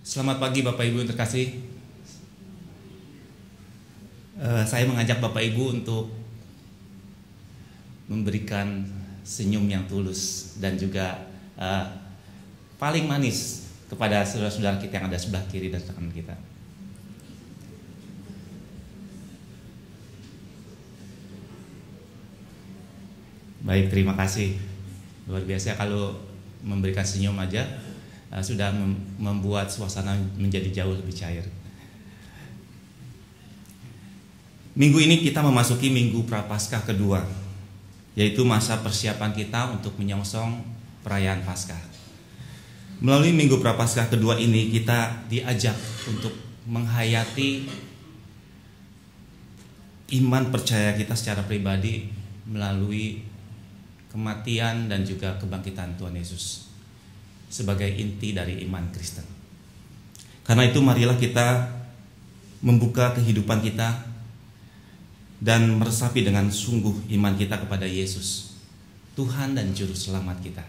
Selamat pagi Bapak Ibu yang terkasih. Saya mengajak Bapak Ibu untuk memberikan senyum yang tulus dan juga paling manis kepada saudara-saudara kita yang ada sebelah kiri dan kanan kita. Baik, terima kasih. Luar biasa kalau memberikan senyum aja sudah membuat suasana menjadi jauh lebih cair. Minggu ini kita memasuki Minggu Prapaskah kedua, yaitu masa persiapan kita untuk menyongsong perayaan Paskah. Melalui Minggu Prapaskah kedua ini kita diajak untuk menghayati iman percaya kita secara pribadi melalui kematian dan juga kebangkitan Tuhan Yesus sebagai inti dari iman Kristen. Karena itu marilah kita membuka kehidupan kita dan meresapi dengan sungguh iman kita kepada Yesus, Tuhan dan Juru Selamat kita.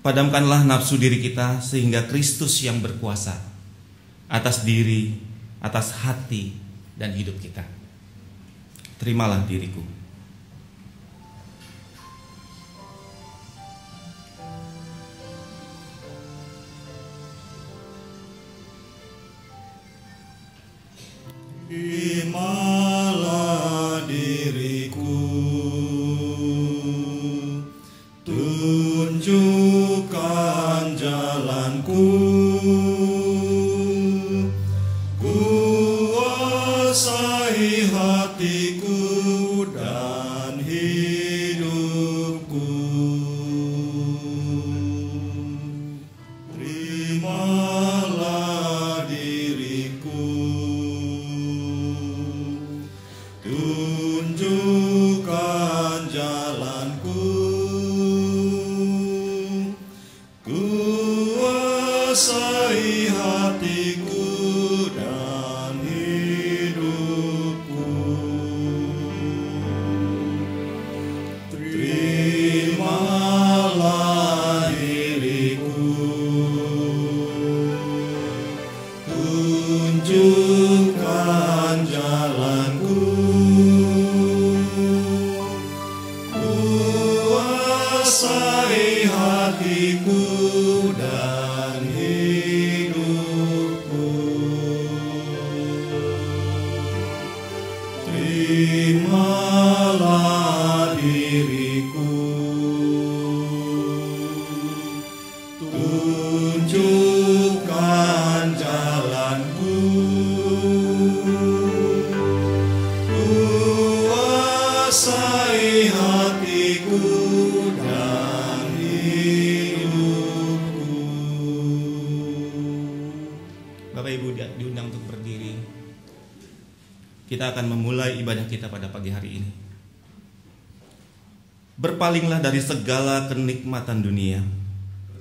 Padamkanlah nafsu diri kita sehingga Kristus yang berkuasa atas diri, atas hati dan hidup kita. Terimalah diriku. Terimalah diriku, tunjukkan jalanku, kuasai hatiku dan hidupku. Terimalah diriku, tunjukkan jalanku, kuasai hatiku dan hidupku. Terimalah diriku, tunjukkan jalanku, kuasai hatiku dan hidupku. Terimalah diriku, tunjukkan jalanku, kuasai hatiku dan hidupku. Bapak Ibu diundang untuk berdiri. Kita akan memulai ibadah kita pada pagi hari ini. Berpalinglah dari segala kenikmatan dunia.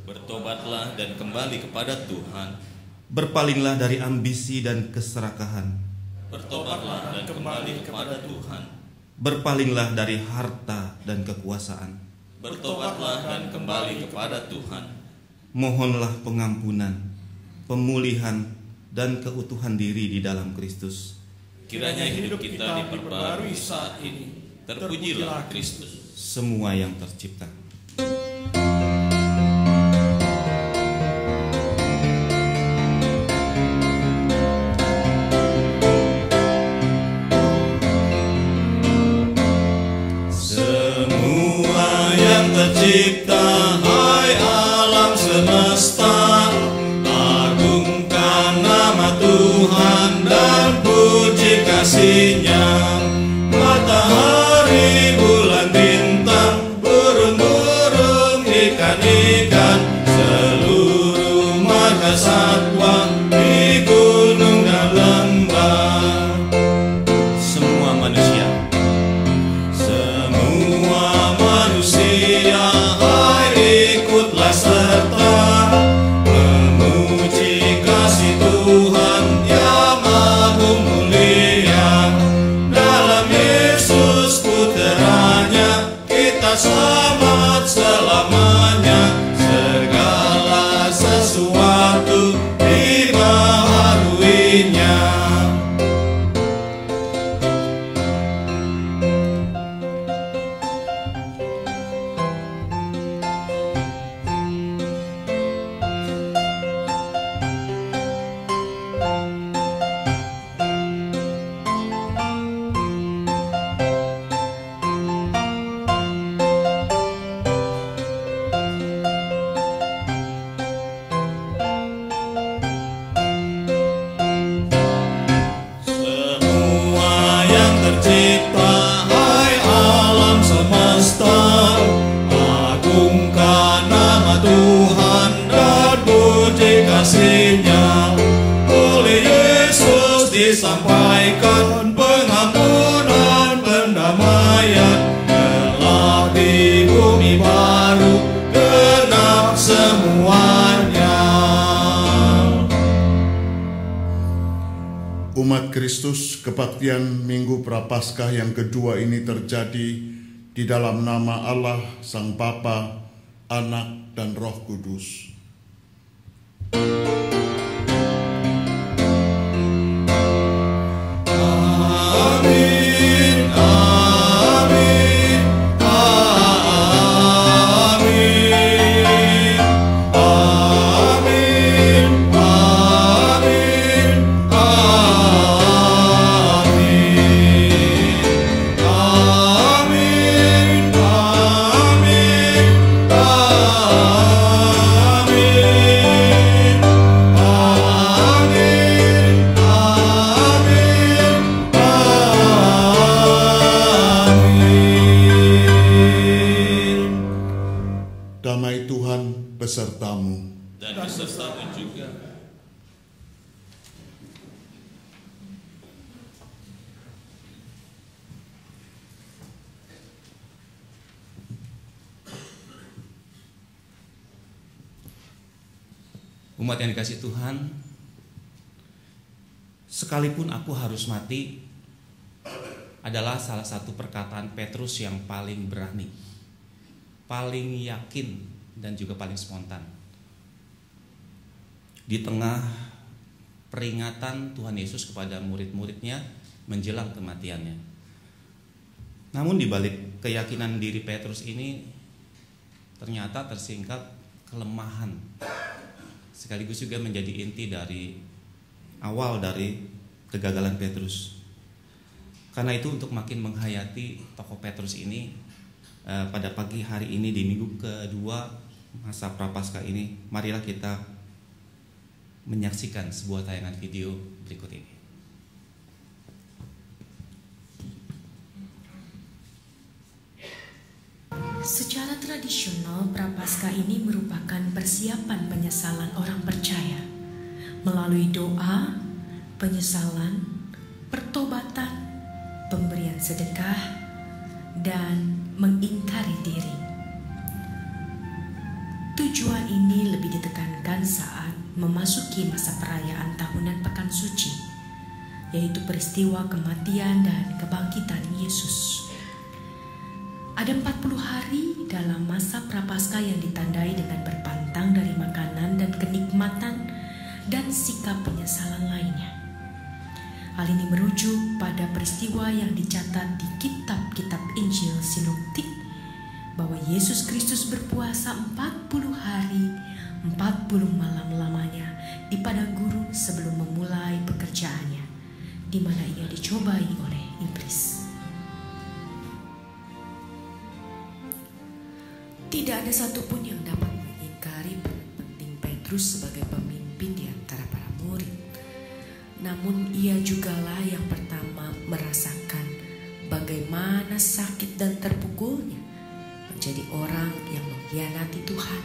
Bertobatlah dan kembali kepada Tuhan. Berpalinglah dari ambisi dan keserakahan. Bertobatlah dan kembali kepada Tuhan. Berpalinglah dari harta dan kekuasaan. Bertobatlah dan kembali kepada Tuhan. Mohonlah pengampunan, pemulihan, dan keutuhan diri di dalam Kristus. Kiranya hidup kita diperbarui saat ini. Terpujilah Kristus. Semua yang tercipta. Semua yang tercipta, hai alam semesta, agungkan nama Tuhan dan puji kasih-Nya. Matahari, bulan, bintang, burung-burung, ikan-ikan, seluruh marga satwa di gunung dan lembah. Semua manusia. Semua manusia, hai ikutlah serta memuji kasih Tuhan yang agung mulia. Dalam Yesus puteranya kita selamat selamanya. mengagungkan nama Tuhan dan puji kasih-Nya. Oleh Yesus disampaikan pengampunan, pendamaian, kelak di bumi baru genap semuanya. Umat Kristus, kebaktian Minggu Prapaskah yang kedua ini terjadi di dalam nama Allah, Sang Bapa, Anak, dan Roh Kudus. Amin, amin, amin, amin, amin, amin, amin, Damai Tuhan besertamu. dan besertamu juga. Umat yang dikasihi Tuhan, sekalipun aku harus mati adalah salah satu perkataan Petrus yang paling berani, paling yakin, dan juga paling spontan. Di tengah peringatan Tuhan Yesus kepada murid-muridnya menjelang kematiannya. Namun di balik keyakinan diri Petrus ini ternyata tersingkap kelemahan, sekaligus juga menjadi inti dari awal dari kegagalan Petrus. Karena itu untuk makin menghayati tokoh Petrus ini, pada pagi hari ini di minggu kedua masa Prapaskah ini, marilah kita menyaksikan sebuah tayangan video berikut ini. Secara tradisional, Prapaskah ini merupakan persiapan penyesalan orang percaya melalui doa, penyesalan, pertobatan, pemberian sedekah, dan mengingkari diri. Tujuan ini lebih ditekankan saat memasuki masa perayaan tahunan Pekan Suci, yaitu peristiwa kematian dan kebangkitan Yesus. Ada 40 hari dalam masa Prapaskah yang ditandai dengan berpantang dari makanan dan kenikmatan dan sikap penyesalan lainnya. Hal ini merujuk pada peristiwa yang dicatat di kitab-kitab Injil Sinoptik bahwa Yesus Kristus berpuasa 40 hari 40 malam lamanya di padang gurun sebelum memulai pekerjaannya, di mana ia dicobai oleh iblis. Tidak ada satupun yang dapat mengingkari peran penting Petrus sebagai pemimpin di antara para murid. Namun ia jugalah yang pertama merasakan bagaimana sakit dan terpukulnya menjadi orang yang mengkhianati Tuhan.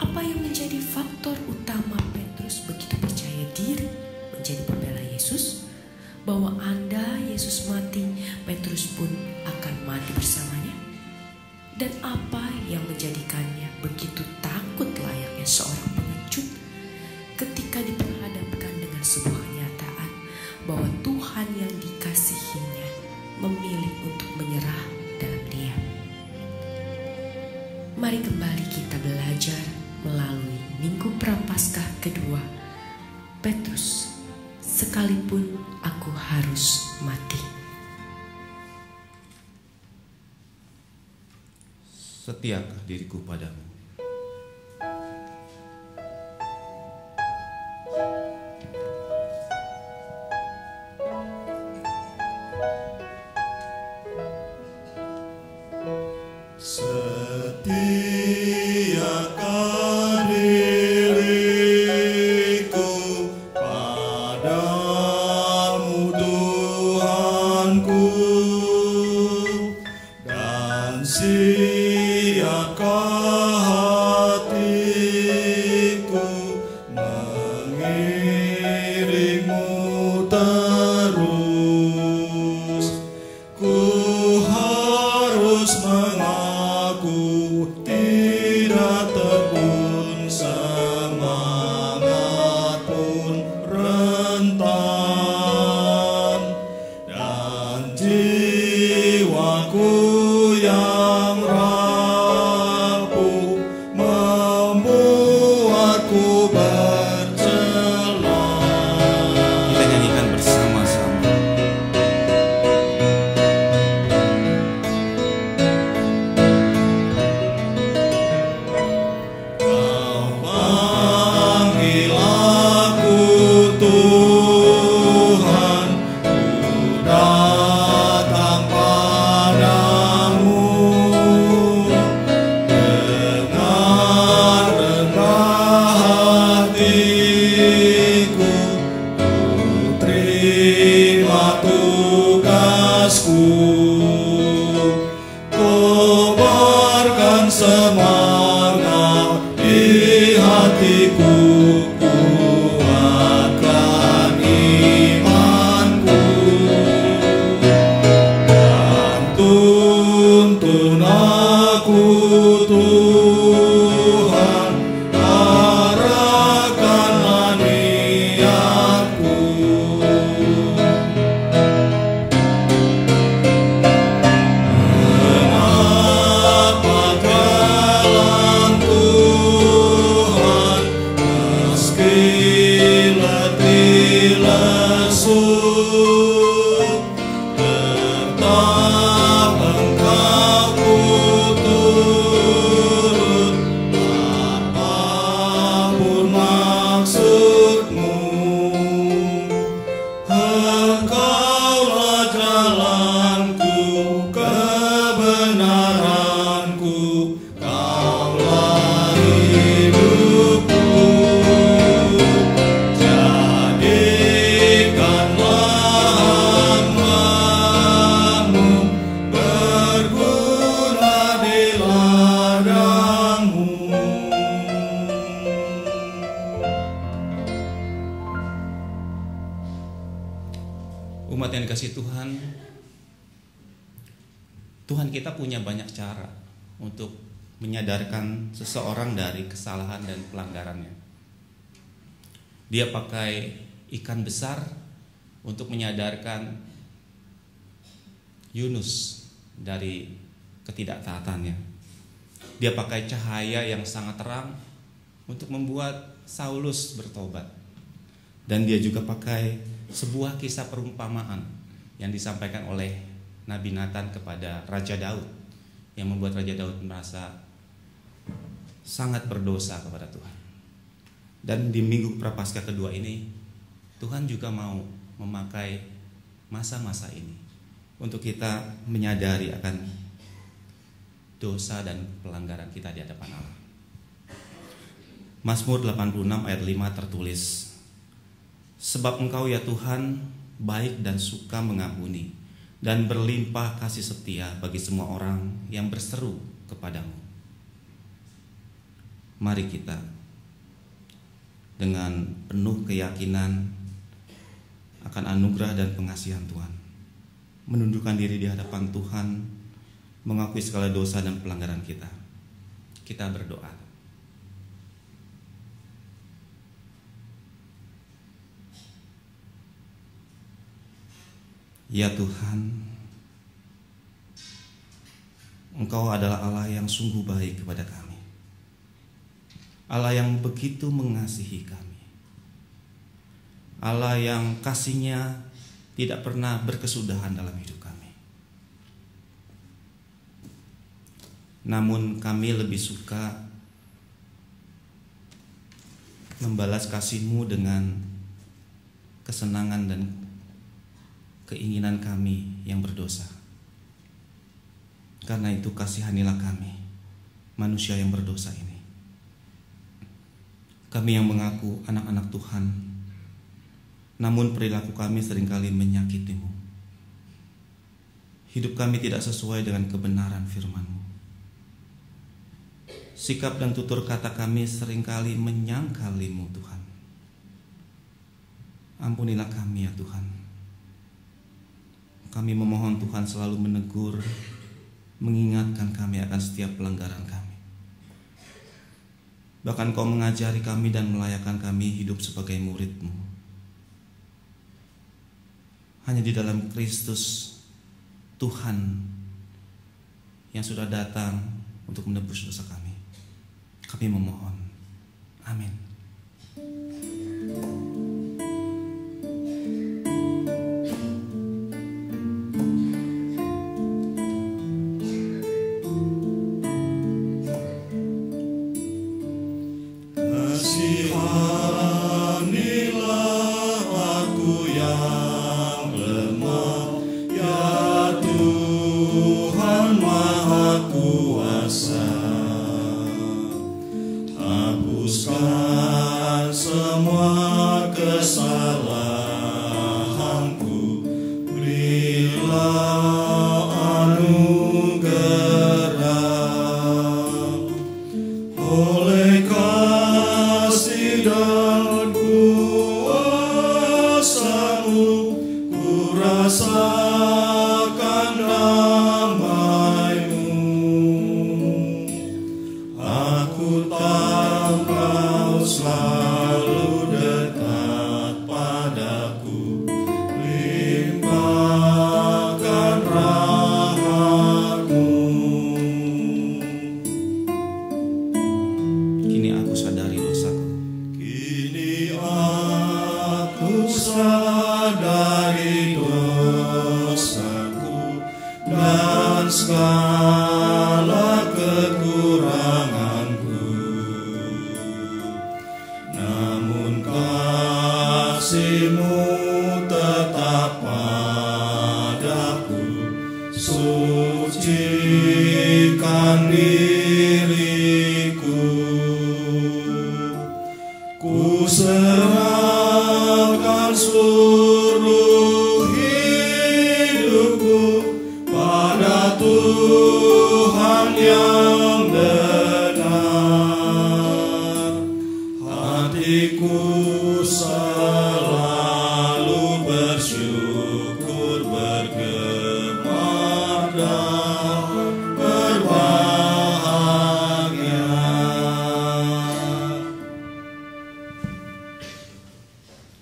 Apa yang menjadi faktor utama Petrus begitu percaya diri menjadi pembela Yesus? Bahwa Anda Yesus mati, Petrus pun akan mati bersamanya? Dan apa yang menjadikannya begitu takut layaknya seorang pengecut ketika diperhadapkan dengan sebuah kenyataan bahwa Tuhan yang dikasihinya memilih untuk menyerah dalam diam? Mari kembali kita belajar melalui Minggu Prapaskah kedua, Petrus, sekalipun aku harus mati. Setiakah diriku padamu? Setiakah diriku padamu Tuhanku, dan siapkan hatiku mengiringmu terus. Ku harus mengaku tidak tekun, semangat pun rentan, dan jiwaku yang rapuh membuatku bercela. Kita nyanyikan bersama-sama. Kau panggil aku Tuhan, ku datang padamu dengan rendah hatiku. Ku terima tugasku, kobarkan semangat di hatiku, kuatkan imanku, dan tuntun aku Tuhan, arahkanlah niatku. Mengapa jalan Tuhan meski letih lesu, tetap Engkau ku turut, apapun maksudmu. Engkaulah jalanku, kebenaranku, Kaulah hidupku. Jadikanlah hamba-Mu berguna di ladang-Mu. Umat yang dikasihi Tuhan, Tuhan kita punya banyak cara untuk menyadarkan seseorang dari kesalahan dan pelanggarannya. Dia pakai ikan besar untuk menyadarkan Yunus dari ketidaktaatannya. Dia pakai cahaya yang sangat terang untuk membuat Saulus bertobat. Dan dia juga pakai sebuah kisah perumpamaan yang disampaikan oleh Nabi Nathan kepada Raja Daud, yang membuat Raja Daud merasa sangat berdosa kepada Tuhan. Dan di minggu Prapaskah kedua ini, Tuhan juga mau memakai masa-masa ini untuk kita menyadari akan dosa dan pelanggaran kita di hadapan Allah. Mazmur 86 ayat 5 tertulis, sebab Engkau ya Tuhan baik dan suka mengampuni, dan berlimpah kasih setia bagi semua orang yang berseru kepadamu. Mari kita dengan penuh keyakinan akan anugerah dan pengasihan Tuhan menundukkan diri di hadapan Tuhan, mengakui segala dosa dan pelanggaran kita. Kita berdoa. Ya Tuhan, Engkau adalah Allah yang sungguh baik kepada kami, Allah yang begitu mengasihi kami, Allah yang kasih-Nya tidak pernah berkesudahan dalam hidup kami. Namun kami lebih suka membalas kasih-Mu dengan kesenangan dan keinginan kami yang berdosa. Karena itu kasihanilah kami, manusia yang berdosa ini. Kami yang mengaku anak-anak Tuhan, namun perilaku kami seringkali menyakiti-Mu. Hidup kami tidak sesuai dengan kebenaran firman-Mu. sikap dan tutur kata kami seringkali menyangkalimu Tuhan. Ampunilah kami ya Tuhan. Kami memohon Tuhan selalu menegur, mengingatkan kami akan setiap pelanggaran kami. Bahkan Kau mengajari kami dan melayakkan kami hidup sebagai murid-Mu. Hanya di dalam Kristus Tuhan yang sudah datang untuk menebus dosa kami. Kami memohon. Amin.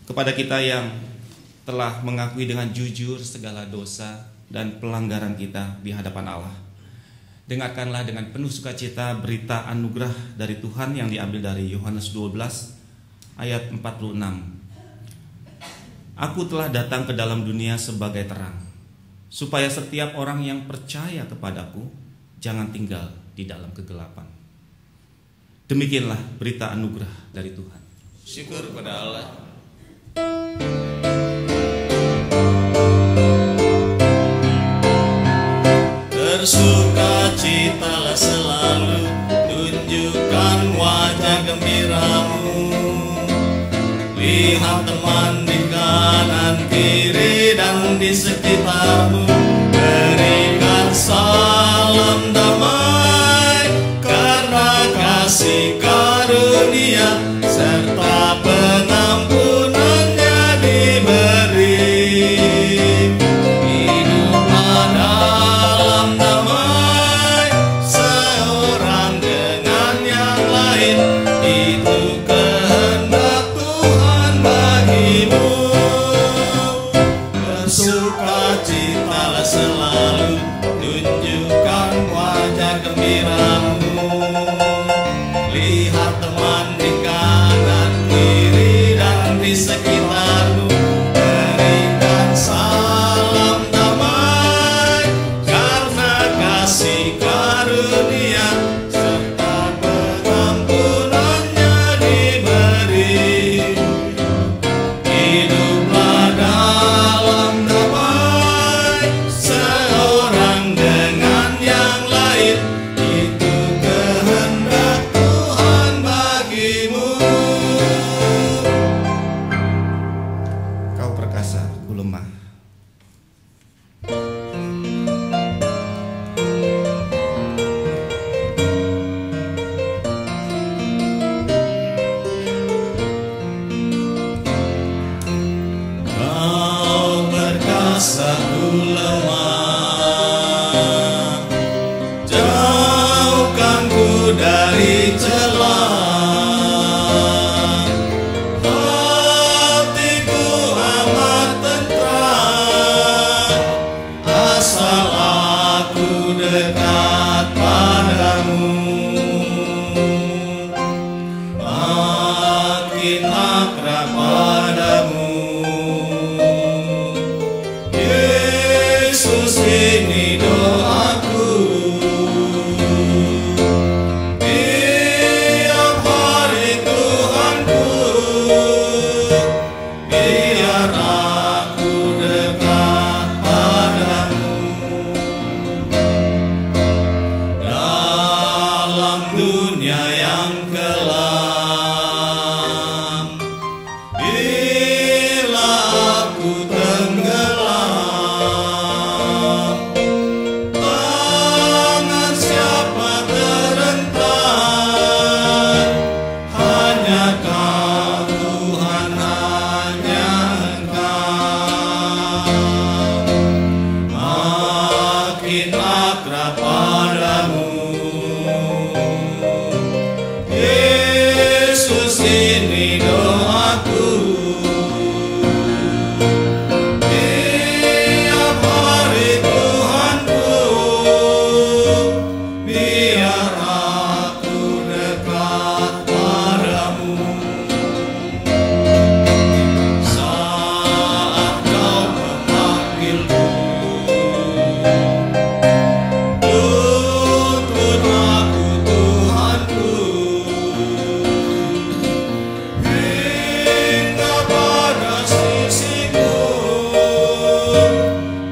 Kepada kita yang telah mengakui dengan jujur segala dosa dan pelanggaran kita di hadapan Allah, dengarkanlah dengan penuh sukacita berita anugerah dari Tuhan yang diambil dari Yohanes 12 ayat 46. Aku telah datang ke dalam dunia sebagai terang, supaya setiap orang yang percaya kepadaku jangan tinggal di dalam kegelapan. Demikianlah berita anugerah dari Tuhan. Syukur kepada Allah. Bersukacitalah selalu, tunjukkan wajah gembiramu. Lihat teman di kanan kiri dan di sekitarmu, berikan salam damai, karena kasih karunia serta pengampunannya diberi. Hiduplah dalam damai, seorang dengan yang lain, itu kehendak Tuhan bagimu. Bersukacitalah selalu, tunjukkan wajah gembiramu. Lihat teman di kanan kiri dan di sekitarmu, berikan salam damai, karena kasih karunia serta pengampunannya diberi. Hiduplah dalam damai, seorang dengan yang lain, itu kehendak Tuhan bagimu. dari celah. Hatiku amat tentram, asal aku dekat padamu. Makin akrab padamu, Yesus, ini doaku. Tiap hari Tuhanku, biar aku dekat padamu. Dalam dunia yang kelam, bila aku tenggelam, tangan siapa terentang? Hanya Kau Tuhan, hanya Engkau. Makin akrab padamu, Yesus, ini doaku. Tiap hari Tuhanku, biar aku dekat padamu. Saat Kau memanggilku, tuntun aku Tuhanku, hingga pada sisiku.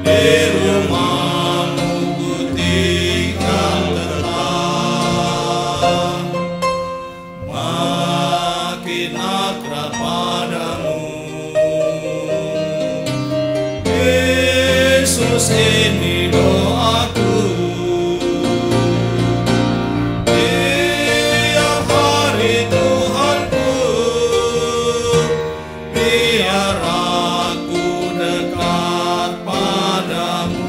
Di rumah-Mu ku tinggal tetap. Makin akrab padamu, Yesus, ini doaku. Tiap hari Tuhanku, biar aku dekat padamu.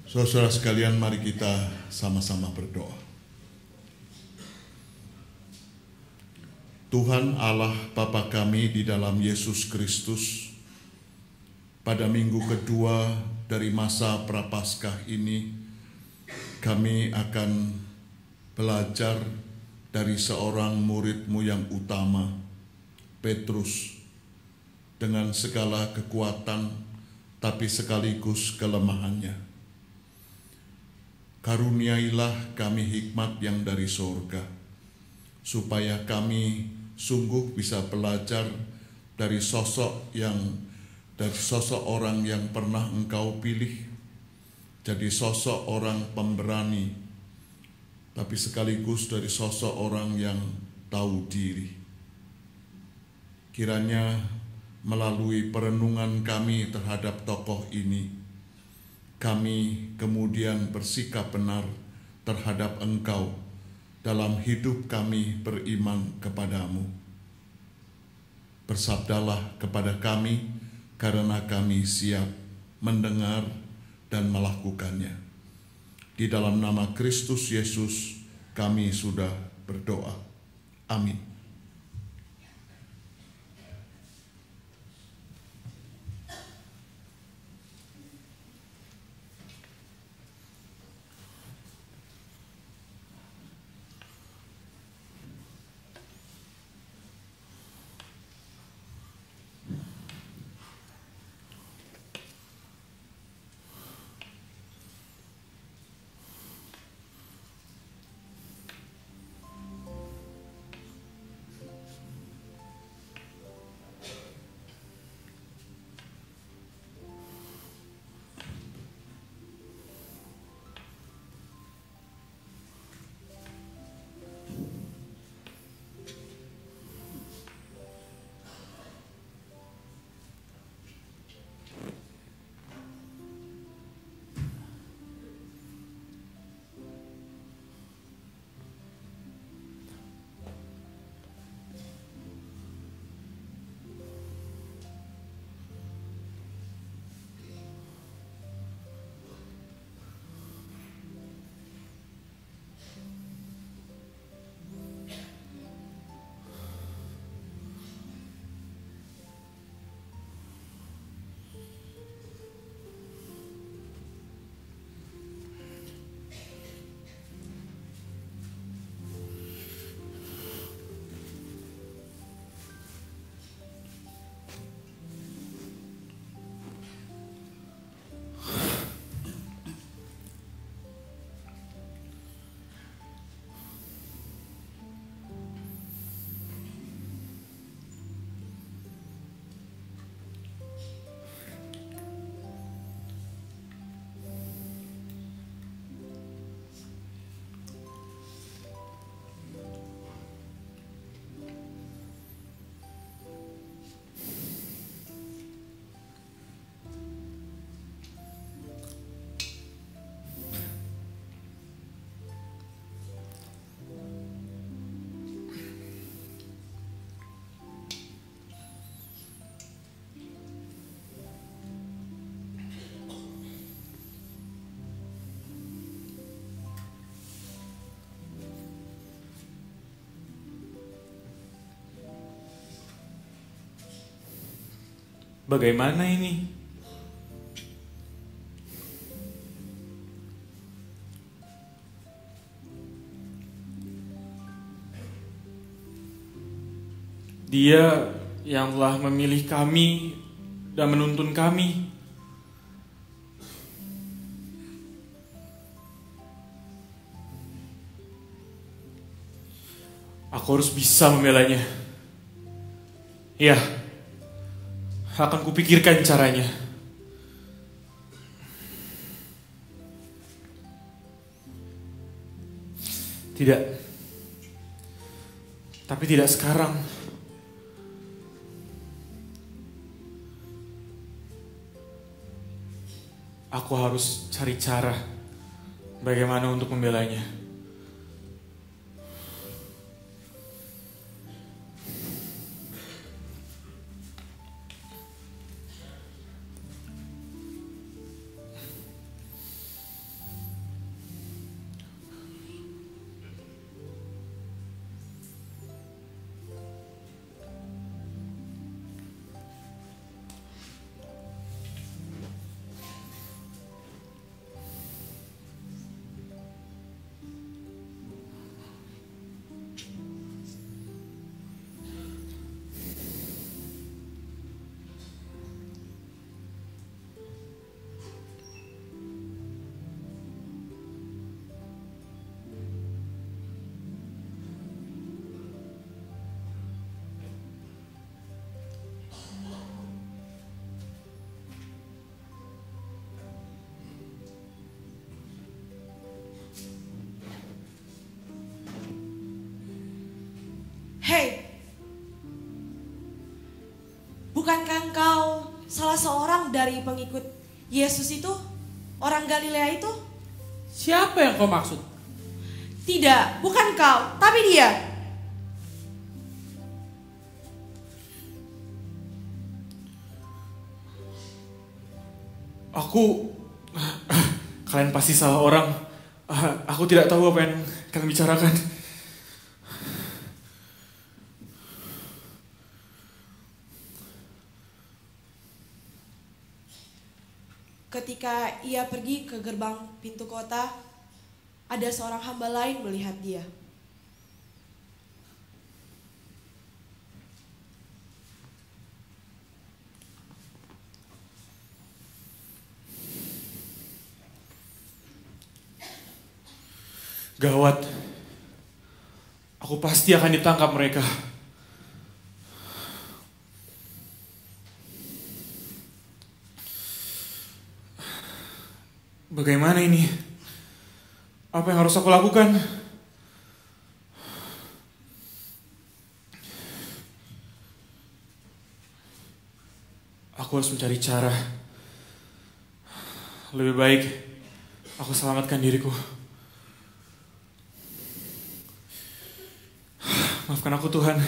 Saudara sekalian, mari kita sama-sama berdoa. Tuhan Allah Bapa kami di dalam Yesus Kristus, pada minggu kedua dari masa Prapaskah ini, kami akan belajar dari seorang murid-Mu yang utama, Petrus, dengan segala kekuatan tapi sekaligus kelemahannya. Karuniailah kami hikmat yang dari sorga, supaya kami sungguh bisa belajar dari sosok orang yang pernah Engkau pilih, jadi sosok orang pemberani, tapi sekaligus dari sosok orang yang tahu diri. Kiranya melalui perenungan kami terhadap tokoh ini, kami kemudian bersikap benar terhadap Engkau dalam hidup kami beriman kepadamu. Bersabdalah kepada kami, karena kami siap mendengar dan melakukannya. Di dalam nama Kristus Yesus kami sudah berdoa. Amin. Bagaimana ini? Dia yang telah memilih kami dan menuntun kami. Aku harus bisa membelanya. Ya, akan kupikirkan caranya. Tidak. Tapi tidak sekarang. Aku harus cari cara bagaimana untuk membelanya. Hei, bukankah engkau salah seorang dari pengikut Yesus itu? Orang Galilea itu? Siapa yang kau maksud? Tidak, bukan kau, tapi dia. Kalian pasti salah orang. Aku tidak tahu apa yang kalian bicarakan. Ketika ia pergi ke gerbang pintu kota, ada seorang hamba lain melihat dia. Gawat. Aku pasti akan ditangkap mereka. Bagaimana ini? Apa yang harus aku lakukan? Aku harus mencari cara. Lebih baik aku selamatkan diriku. Maafkan aku, Tuhan.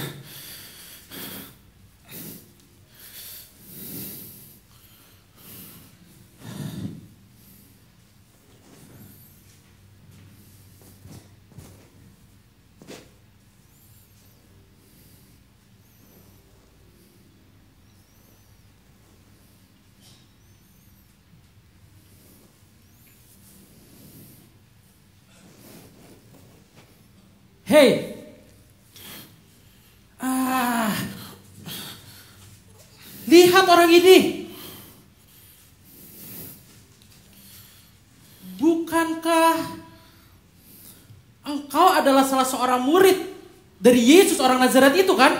Hei, lihat orang ini. Bukankah engkau adalah salah seorang murid dari Yesus orang Nazaret itu kan?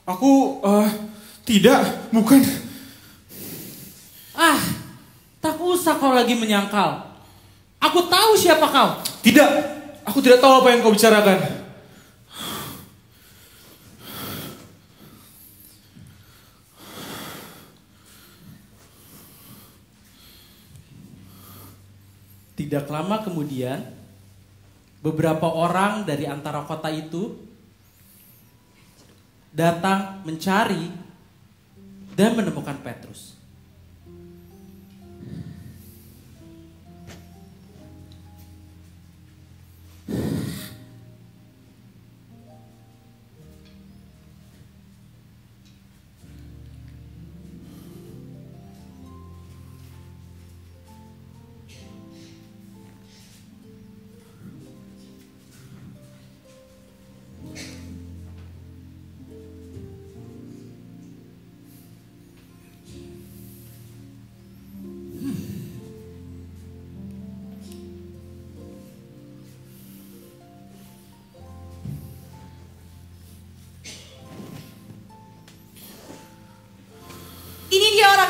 Aku tidak, bukan. Tak usah kau lagi menyangkal. Aku tahu siapa kau. Tidak, aku tidak tahu apa yang kau bicarakan. Tidak lama kemudian, beberapa orang dari antara kota itu datang mencari dan menemukan Petrus.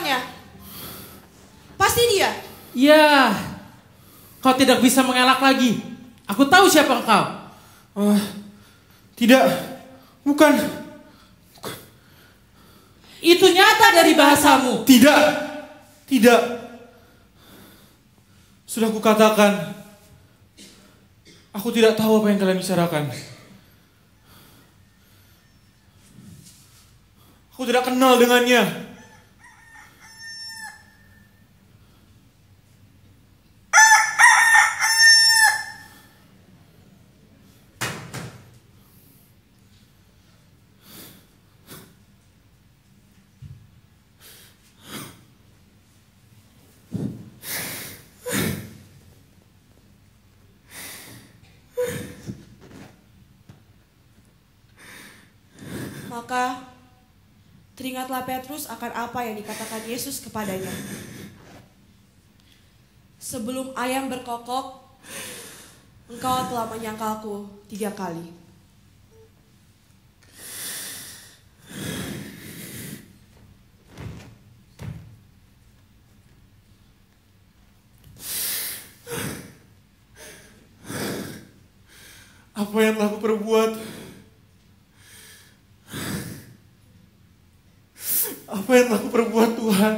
orangnya? Pasti dia. Ya, kau tidak bisa mengelak lagi. Aku tahu siapa engkau. Tidak, bukan. Itu nyata dari bahasamu. Tidak. Sudah kukatakan, aku tidak tahu apa yang kalian bicarakan. Aku tidak kenal dengannya. Maka teringatlah Petrus akan apa yang dikatakan Yesus kepadanya. Sebelum ayam berkokok, engkau telah menyangkalku 3 kali. Apa yang telah aku perbuat? Apa yang telah aku perbuat, Tuhan?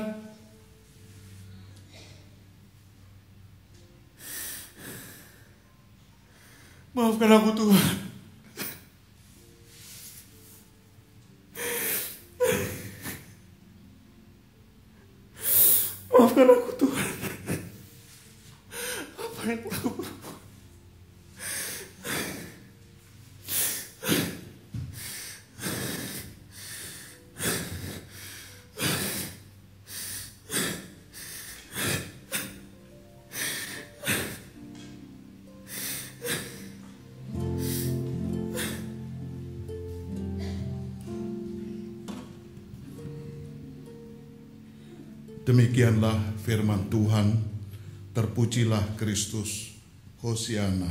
Maafkan aku, Tuhan. Maafkan aku, Tuhan. Apa yang telah aku perbuat? Demikianlah firman Tuhan, terpujilah Kristus, Hosiana.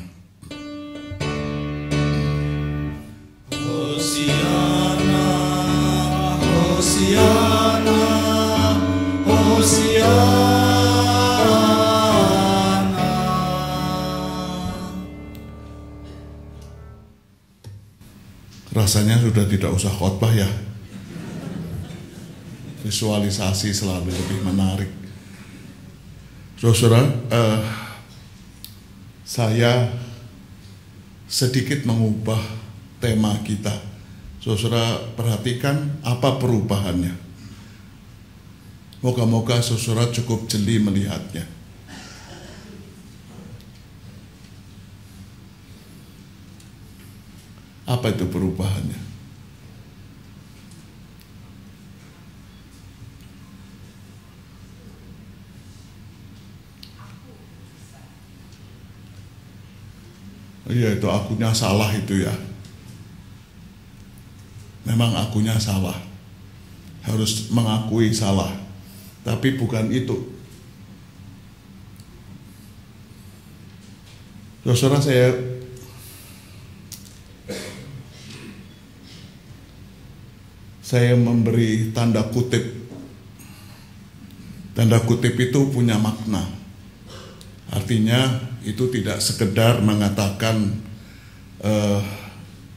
Hosiana, Hosiana, Hosiana. Rasanya sudah tidak usah khotbah ya. Visualisasi selalu lebih menarik. Saudara, saya sedikit mengubah tema kita. Saudara perhatikan apa perubahannya. Moga-moga saudara cukup jeli melihatnya. Apa itu perubahannya? Iya, itu akunya salah itu ya. Memang akunya salah. Harus mengakui salah. Tapi bukan itu. Saudara, saya memberi tanda kutip. Tanda kutip itu punya makna. Artinya itu tidak sekedar mengatakan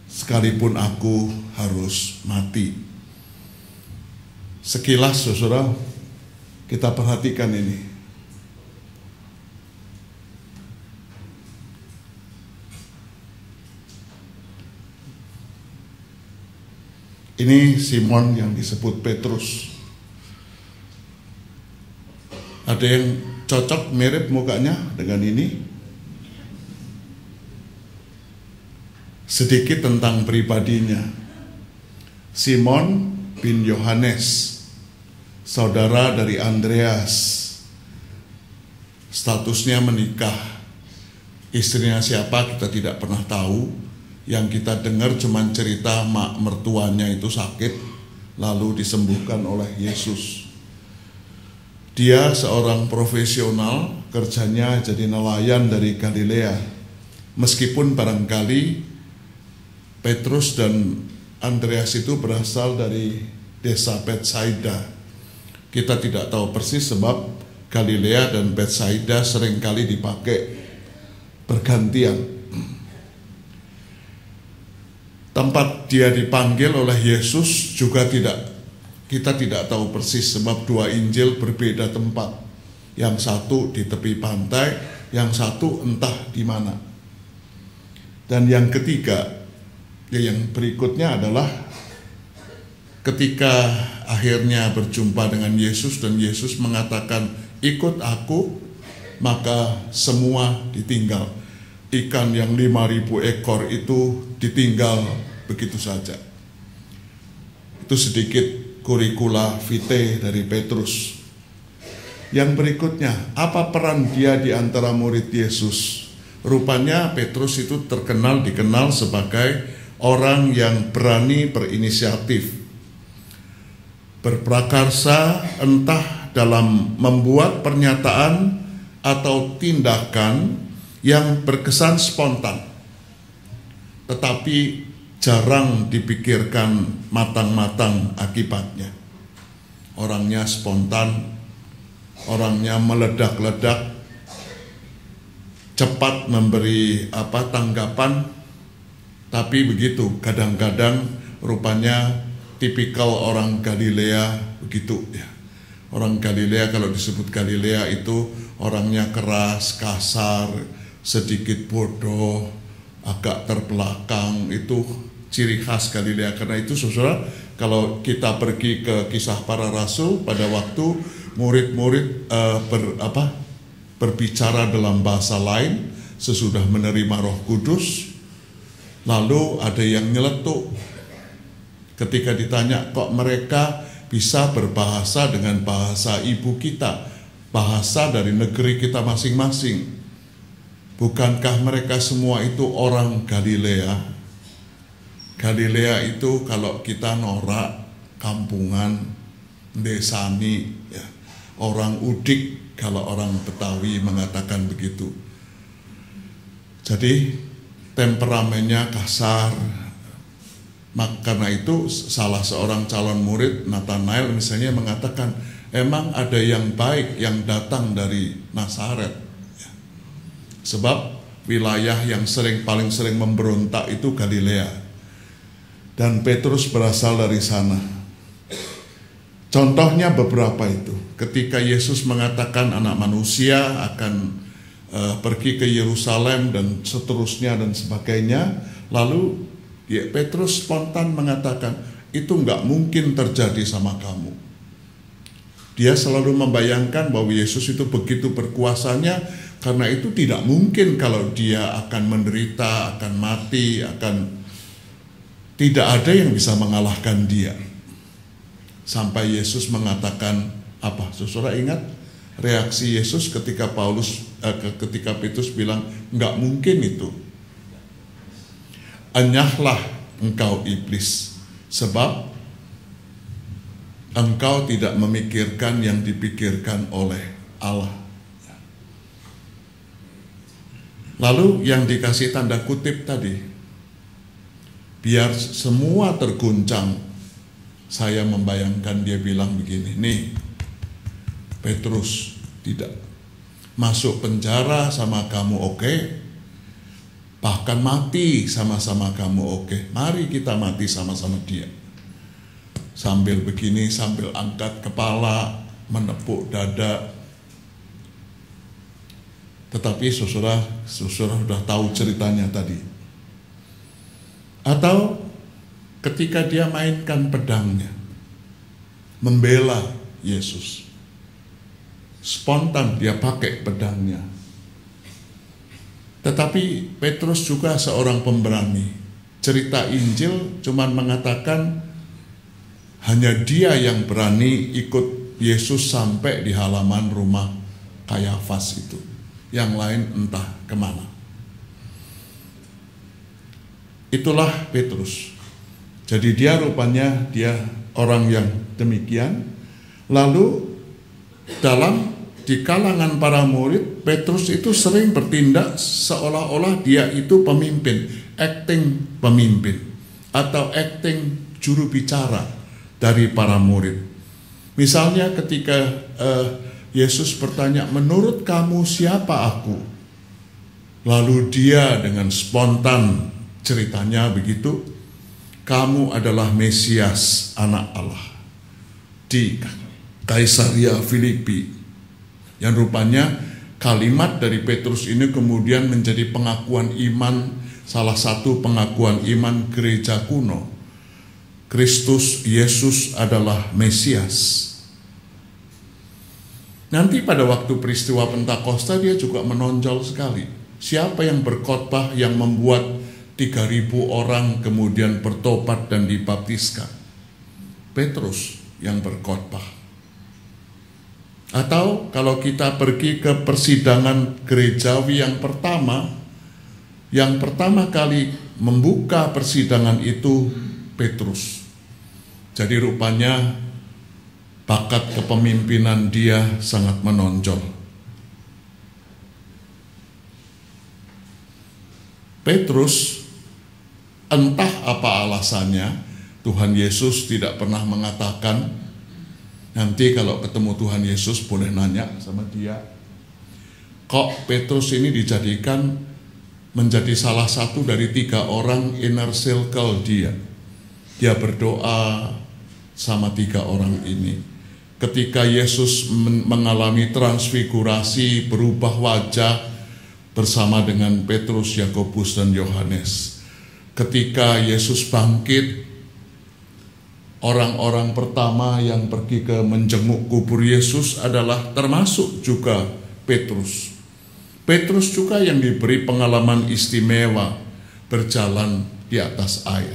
sekalipun aku harus mati. Sekilas saudara, kita perhatikan ini. Ini Simon yang disebut Petrus. Ada yang cocok mirip mukanya dengan ini? Sedikit tentang pribadinya. Simon bin Yohanes, saudara dari Andreas. Statusnya menikah. Istrinya siapa kita tidak pernah tahu. Yang kita dengar cuma cerita mak mertuanya itu sakit, lalu disembuhkan oleh Yesus. Dia seorang profesional, kerjanya jadi nelayan dari Galilea. Meskipun barangkali Petrus dan Andreas itu berasal dari desa Betsaida. Kita tidak tahu persis sebab Galilea dan Betsaida seringkali dipakai bergantian. Tempat dia dipanggil oleh Yesus juga kita tidak tahu persis sebab dua Injil berbeda tempat. Yang satu di tepi pantai, yang satu entah di mana. Dan yang ketiga, yang berikutnya adalah ketika akhirnya berjumpa dengan Yesus dan Yesus mengatakan, ikut aku, maka semua ditinggal. Ikan yang 5.000 ekor itu ditinggal begitu saja. Itu sedikit curricula vitae dari Petrus. Yang berikutnya, apa peran dia di antara murid Yesus? Rupanya Petrus itu dikenal sebagai orang yang berani berinisiatif, berprakarsa entah dalam membuat pernyataan atau tindakan yang berkesan spontan, tetapi jarang dipikirkan matang-matang akibatnya. Orangnya spontan, orangnya meledak-ledak, cepat memberi tanggapan, tapi begitu kadang-kadang rupanya tipikal orang Galilea begitu ya. Orang Galilea, kalau disebut Galilea itu orangnya keras, kasar, sedikit bodoh, agak terbelakang, itu ciri khas Galilea. Karena itu saudara, kalau kita pergi ke Kisah Para Rasul pada waktu murid-murid berbicara dalam bahasa lain sesudah menerima Roh Kudus, lalu ada yang nyeletuk ketika ditanya, kok mereka bisa berbahasa dengan bahasa ibu kita, bahasa dari negeri kita masing-masing. Bukankah mereka semua itu orang Galilea? Galilea itu kalau kita norak, kampungan, desani, ya, orang udik kalau orang Betawi mengatakan begitu. Jadi temperamennya kasar. Karena itu salah seorang calon murid, Nathanael misalnya, mengatakan, emang ada yang baik yang datang dari Nazaret. Sebab wilayah yang paling sering memberontak itu Galilea. Dan Petrus berasal dari sana. Contohnya beberapa itu. Ketika Yesus mengatakan anak manusia akan pergi ke Yerusalem dan seterusnya dan sebagainya, lalu Petrus spontan mengatakan, itu nggak mungkin terjadi sama kamu. Dia selalu membayangkan bahwa Yesus itu begitu berkuasanya, karena itu tidak mungkin kalau dia akan menderita, akan mati, tidak ada yang bisa mengalahkan dia. Sampai Yesus mengatakan apa? Saudara ingat reaksi Yesus ketika Petrus bilang, nggak mungkin itu. Enyahlah engkau iblis, sebab engkau tidak memikirkan yang dipikirkan oleh Allah. Lalu yang dikasih tanda kutip tadi, biar semua terguncang, saya membayangkan dia bilang begini, nih Petrus, tidak masuk penjara sama kamu oke? Bahkan mati sama-sama kamu oke? Mari kita mati sama-sama dia. Sambil begini, sambil angkat kepala, menepuk dada. Tetapi saudara sudah tahu ceritanya tadi. Atau ketika dia mainkan pedangnya, membela Yesus, spontan dia pakai pedangnya. Tetapi Petrus juga seorang pemberani. Cerita Injil cuman mengatakan hanya dia yang berani ikut Yesus sampai di halaman rumah Kayafas itu. Yang lain entah kemana. Itulah Petrus. Jadi dia rupanya dia orang yang demikian. Lalu di kalangan para murid, Petrus itu sering bertindak seolah-olah dia itu pemimpin, acting pemimpin, atau acting juru bicara dari para murid. Misalnya ketika Yesus bertanya, menurut kamu siapa aku? Lalu dia dengan spontan ceritanya begitu, kamu adalah Mesias, anak Allah. Di Kaisaria Filipi. Yang rupanya kalimat dari Petrus ini kemudian menjadi pengakuan iman, salah satu pengakuan iman gereja kuno. Kristus Yesus adalah Mesias. Nanti pada waktu peristiwa Pentakosta dia juga menonjol sekali. Siapa yang berkhotbah yang membuat 3.000 orang kemudian bertobat dan dibaptiskan? Petrus yang berkhotbah. Atau kalau kita pergi ke persidangan gerejawi yang pertama kali membuka persidangan itu Petrus. Jadi rupanya bakat kepemimpinan dia sangat menonjol. Petrus, entah apa alasannya, Tuhan Yesus tidak pernah mengatakan. Nanti kalau ketemu Tuhan Yesus boleh nanya sama dia, kok Petrus ini dijadikan menjadi salah satu dari 3 orang inner circle dia. Dia berdoa sama 3 orang ini. Ketika Yesus mengalami transfigurasi, berubah wajah bersama dengan Petrus, Yakobus, dan Yohanes. Ketika Yesus bangkit, orang-orang pertama yang pergi ke menjenguk kubur Yesus adalah termasuk juga Petrus. Petrus juga yang diberi pengalaman istimewa berjalan di atas air.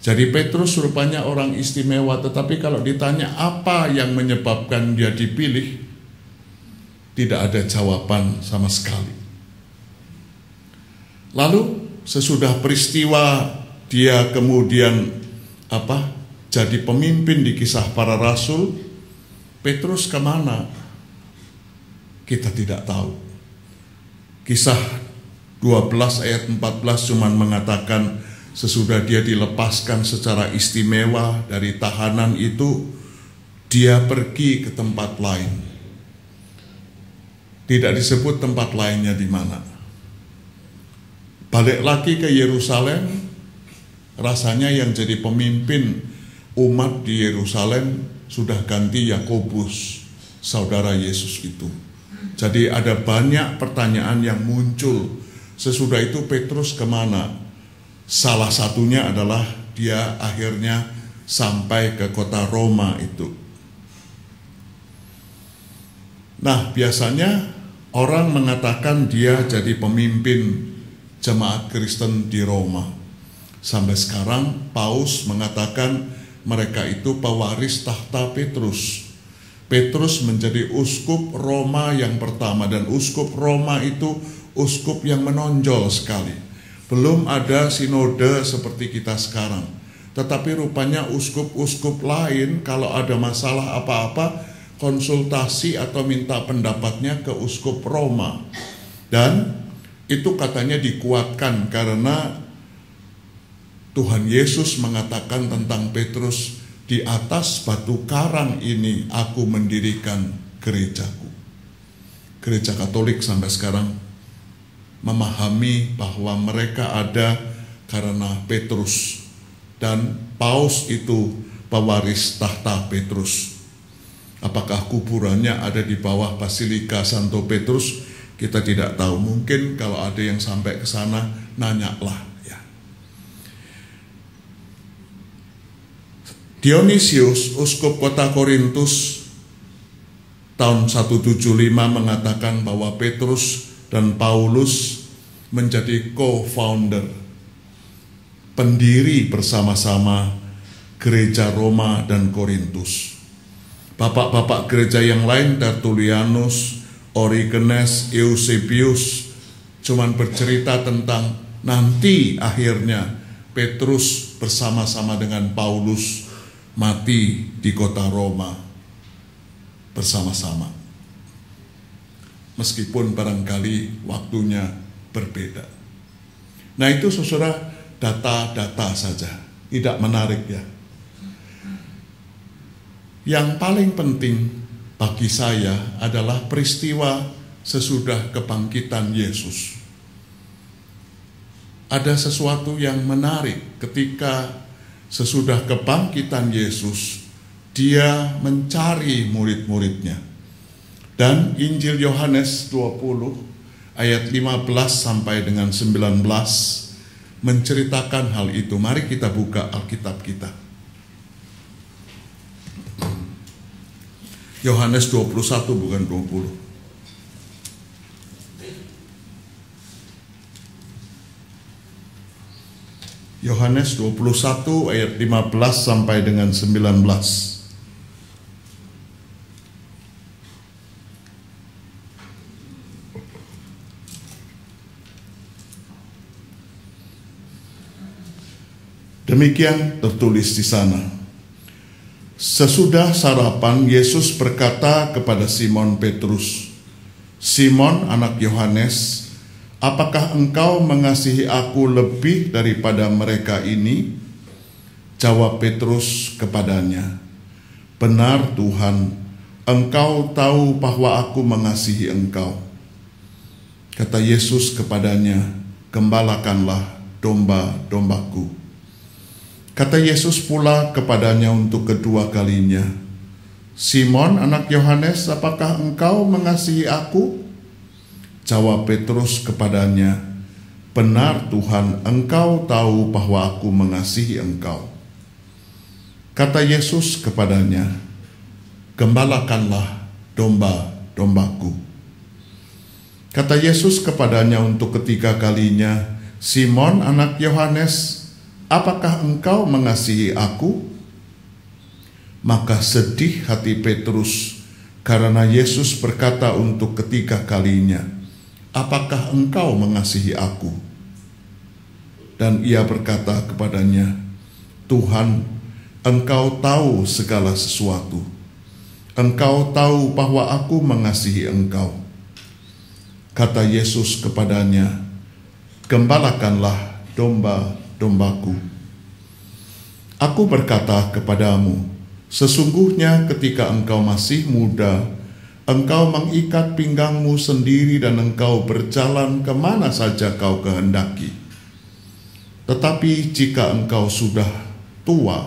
Jadi Petrus rupanya orang istimewa, tetapi kalau ditanya apa yang menyebabkan dia dipilih, tidak ada jawaban sama sekali. Lalu sesudah peristiwa dia kemudian jadi pemimpin di Kisah Para Rasul, Petrus kemana? Kita tidak tahu. Kisah 12 ayat 14 cuman mengatakan sesudah dia dilepaskan secara istimewa dari tahanan itu, dia pergi ke tempat lain. Tidak disebut tempat lainnya di mana. Balik lagi ke Yerusalem. Rasanya yang jadi pemimpin umat di Yerusalem sudah ganti Yakobus, saudara Yesus itu. Jadi ada banyak pertanyaan yang muncul. Sesudah itu Petrus kemana? Salah satunya adalah dia akhirnya sampai ke kota Roma itu. Nah, biasanya orang mengatakan dia jadi pemimpin jemaat Kristen di Roma. Sampai sekarang Paus mengatakan mereka itu pewaris tahta Petrus. Petrus menjadi uskup Roma yang pertama, dan uskup Roma itu uskup yang menonjol sekali. Belum ada sinode seperti kita sekarang. Tetapi rupanya uskup-uskup lain kalau ada masalah apa-apa, konsultasi atau minta pendapatnya ke uskup Roma. Dan itu katanya dikuatkan karena Tuhan Yesus mengatakan tentang Petrus, di atas batu karang ini aku mendirikan gerejaku. Gereja Katolik sampai sekarang memahami bahwa mereka ada karena Petrus, dan Paus itu pewaris tahta Petrus. Apakah kuburannya ada di bawah Basilika Santo Petrus? Kita tidak tahu. Mungkin kalau ada yang sampai ke sana, nanyalah. Dionysius, uskup kota Korintus tahun 175 mengatakan bahwa Petrus dan Paulus menjadi co-founder, pendiri bersama-sama gereja Roma dan Korintus. Bapak-bapak gereja yang lain, Tertullianus, Origenes, Eusebius, cuman bercerita tentang nanti akhirnya Petrus bersama-sama dengan Paulus mati di kota Roma bersama-sama. Meskipun barangkali waktunya berbeda. Nah itu saudara, data-data saja, tidak menarik ya. Yang paling penting bagi saya adalah peristiwa sesudah kebangkitan Yesus. Ada sesuatu yang menarik ketika sesudah kebangkitan Yesus, dia mencari murid-muridnya. Dan Injil Yohanes 20 ayat 15 sampai dengan 19 menceritakan hal itu. Mari kita buka Alkitab kita. Yohanes 21 bukan 20. Yohanes 21 ayat 15 sampai dengan 19. Demikian tertulis di sana. Sesudah sarapan, Yesus berkata kepada Simon Petrus, "Simon, anak Yohanes, apakah engkau mengasihi aku lebih daripada mereka ini?" Jawab Petrus kepadanya, "Benar Tuhan, engkau tahu bahwa aku mengasihi engkau." Kata Yesus kepadanya, "Gembalakanlah domba-dombaku." Kata Yesus pula kepadanya untuk kedua kalinya, "Simon, anak Yohanes, apakah engkau mengasihi aku?" Jawab Petrus kepadanya, "Benar Tuhan, engkau tahu bahwa aku mengasihi engkau." Kata Yesus kepadanya, "Gembalakanlah domba-dombaku." Kata Yesus kepadanya untuk ketiga kalinya, "Simon, anak Yohanes, apakah engkau mengasihi aku?" Maka sedih hati Petrus karena Yesus berkata untuk ketiga kalinya, "Apakah engkau mengasihi aku?" Dan ia berkata kepadanya, "Tuhan, engkau tahu segala sesuatu. Engkau tahu bahwa aku mengasihi engkau." Kata Yesus kepadanya, "Gembalakanlah domba-dombaku. Aku berkata kepadamu, sesungguhnya ketika engkau masih muda, engkau mengikat pinggangmu sendiri dan engkau berjalan kemana saja kau kehendaki. Tetapi jika engkau sudah tua,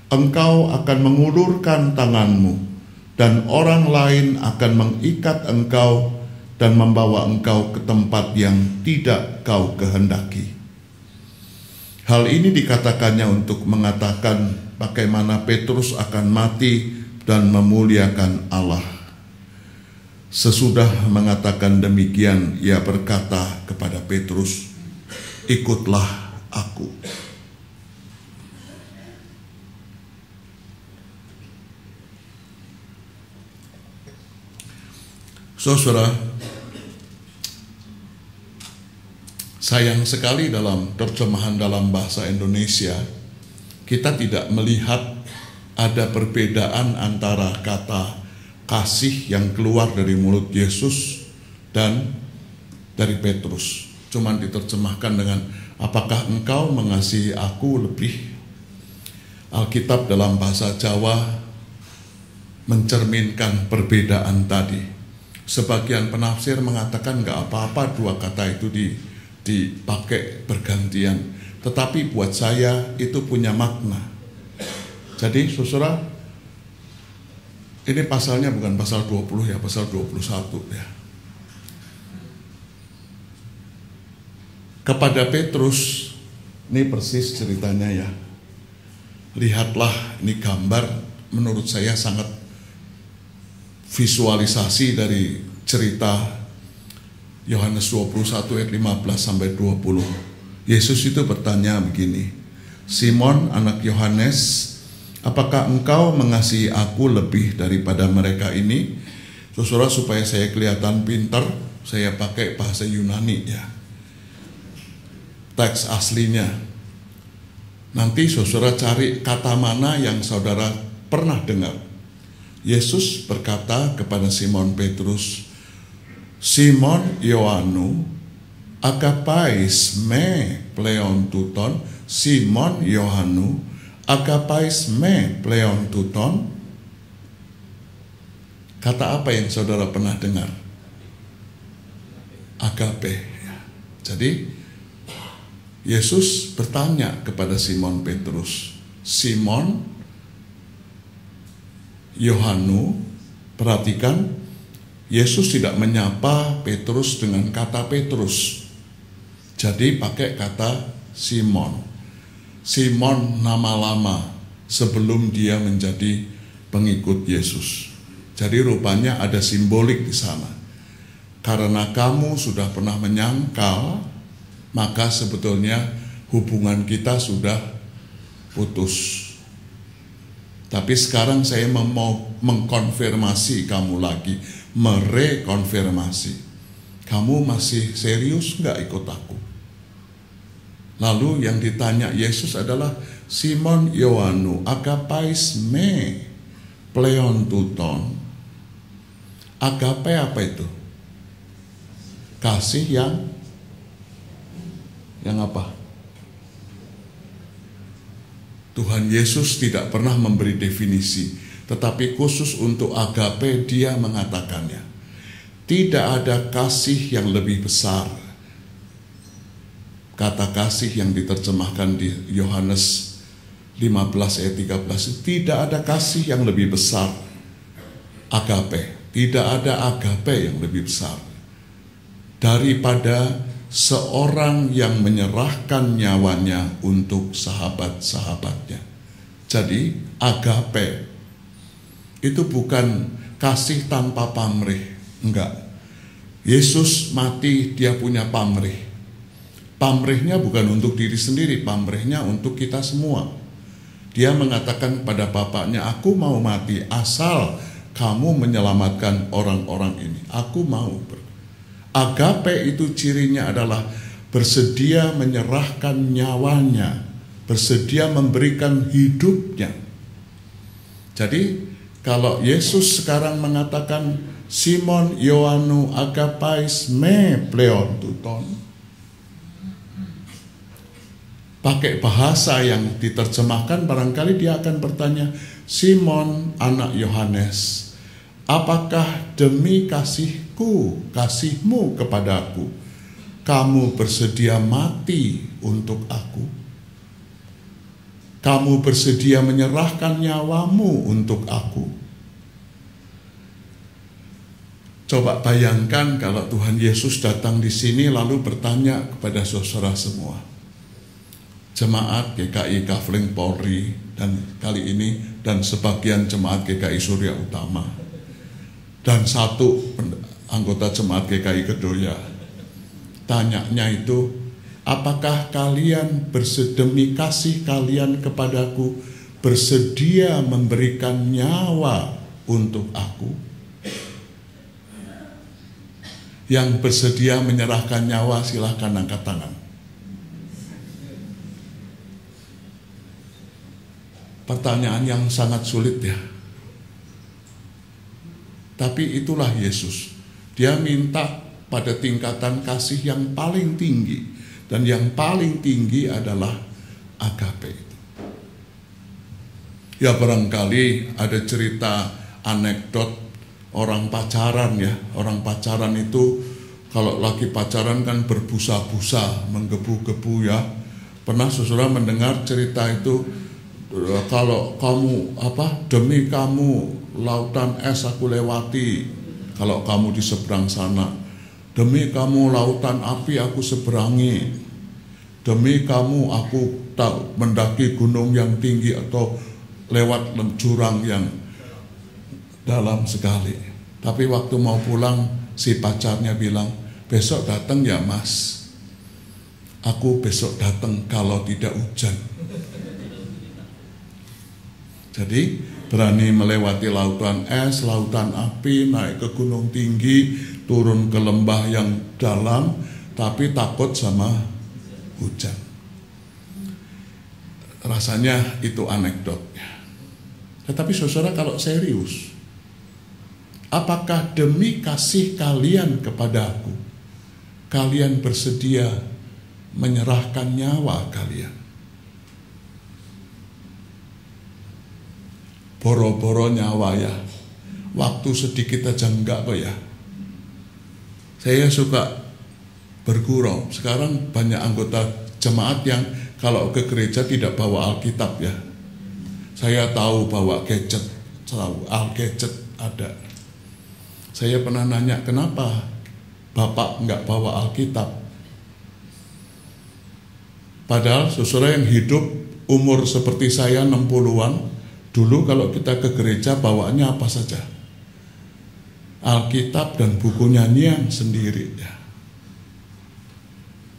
engkau akan mengulurkan tanganmu dan orang lain akan mengikat engkau dan membawa engkau ke tempat yang tidak kau kehendaki." Hal ini dikatakannya untuk mengatakan bagaimana Petrus akan mati dan memuliakan Allah. Sesudah mengatakan demikian, ia berkata kepada Petrus, "Ikutlah aku." Saudara, sayang sekali dalam terjemahan dalam bahasa Indonesia, kita tidak melihat ada perbedaan antara kata kasih yang keluar dari mulut Yesus dan dari Petrus. Cuman diterjemahkan dengan, "Apakah engkau mengasihi aku lebih?" Alkitab dalam bahasa Jawa mencerminkan perbedaan tadi. Sebagian penafsir mengatakan gak apa-apa dua kata itu dipakai bergantian, tetapi buat saya itu punya makna. Jadi saudara, ini pasalnya bukan pasal 20 ya, pasal 21 ya. Kepada Petrus, ini persis ceritanya ya. Lihatlah, ini gambar menurut saya sangat visualisasi dari cerita Yohanes 21 ayat 15 sampai 20. Yesus itu bertanya begini, "Simon, anak Yohanes, apakah engkau mengasihi aku lebih daripada mereka ini?" Saudara, supaya saya kelihatan pintar, saya pakai bahasa Yunani ya, teks aslinya. Nanti saudara cari kata mana yang saudara pernah dengar. Yesus berkata kepada Simon Petrus, "Simon Ioannu, agapais me pleon tuton." Simon Ioannu, agapais me pleon tuton. Kata apa yang saudara pernah dengar? Agape. Jadi Yesus bertanya kepada Simon Petrus, Simon, Yohanu, perhatikan, Yesus tidak menyapa Petrus dengan kata Petrus. Jadi pakai kata Simon. Simon nama lama sebelum dia menjadi pengikut Yesus. Jadi rupanya ada simbolik di sana. Karena kamu sudah pernah menyangkal, maka sebetulnya hubungan kita sudah putus. Tapi sekarang saya mau mengkonfirmasi kamu lagi, merekonfirmasi. Kamu masih serius nggak ikut aku? Lalu yang ditanya Yesus adalah, Simon Yohanu, agapais me pleon tuton. Agape apa itu? Kasih yang apa? Tuhan Yesus tidak pernah memberi definisi, tetapi khusus untuk agape dia mengatakannya. Tidak ada kasih yang lebih besar. Kata kasih yang diterjemahkan di Yohanes 15 ayat 13, tidak ada kasih yang lebih besar. Agape, tidak ada agape yang lebih besar daripada seorang yang menyerahkan nyawanya untuk sahabat-sahabatnya. Jadi agape itu bukan kasih tanpa pamrih, enggak. Yesus mati, dia punya pamrih. Pamrihnya bukan untuk diri sendiri, pamrihnya untuk kita semua. Dia mengatakan pada Bapaknya, aku mau mati asal kamu menyelamatkan orang-orang ini. Aku mau. Agape itu cirinya adalah bersedia menyerahkan nyawanya, bersedia memberikan hidupnya. Jadi kalau Yesus sekarang mengatakan Simon Yohanu agapais me pleon tuton, pakai bahasa yang diterjemahkan, barangkali dia akan bertanya, Simon anak Yohanes, apakah demi kasihmu kepadaku, kamu bersedia mati untuk aku? Kamu bersedia menyerahkan nyawamu untuk aku? Coba bayangkan kalau Tuhan Yesus datang di sini lalu bertanya kepada saudara semua, jemaat GKI Kafling Polri dan kali ini, dan sebagian jemaat GKI Surya Utama, dan satu anggota jemaat GKI Kedoya. Tanyanya itu, apakah kalian demi kasih kalian kepadaku bersedia memberikan nyawa untuk aku? Yang bersedia menyerahkan nyawa silahkan angkat tangan. Pertanyaan yang sangat sulit ya. Tapi itulah Yesus. Dia minta pada tingkatan kasih yang paling tinggi. Dan yang paling tinggi adalah agape. Ya barangkali ada cerita anekdot orang pacaran ya. Orang pacaran itu kalau lagi pacaran kan berbusa-busa, menggebu-gebu ya. Pernah saudara mendengar cerita itu, kalau kamu demi kamu lautan es aku lewati, kalau kamu di seberang sana. Demi kamu lautan api aku seberangi. Demi kamu aku tak mendaki gunung yang tinggi atau lewat jurang yang dalam sekali. Tapi waktu mau pulang si pacarnya bilang, besok datang ya mas. Aku besok datang kalau tidak hujan. Jadi berani melewati lautan es, lautan api, naik ke gunung tinggi, turun ke lembah yang dalam, tapi takut sama hujan. Rasanya itu anekdotnya. Tetapi saudara kalau serius, apakah demi kasih kalian kepadaku, kalian bersedia menyerahkan nyawa kalian? Boro-boro nyawa ya. waktu sedikit aja enggak kok ya. Saya suka bergurau. Sekarang banyak anggota jemaat yang kalau ke gereja tidak bawa Alkitab ya. Saya tahu bawa gadget, selalu Algadget ada. Saya pernah nanya, kenapa Bapak nggak bawa Alkitab? Padahal saudara yang hidup umur seperti saya 60-an, dulu kalau kita ke gereja bawaannya apa saja? Alkitab dan buku nyanyian sendiri ya.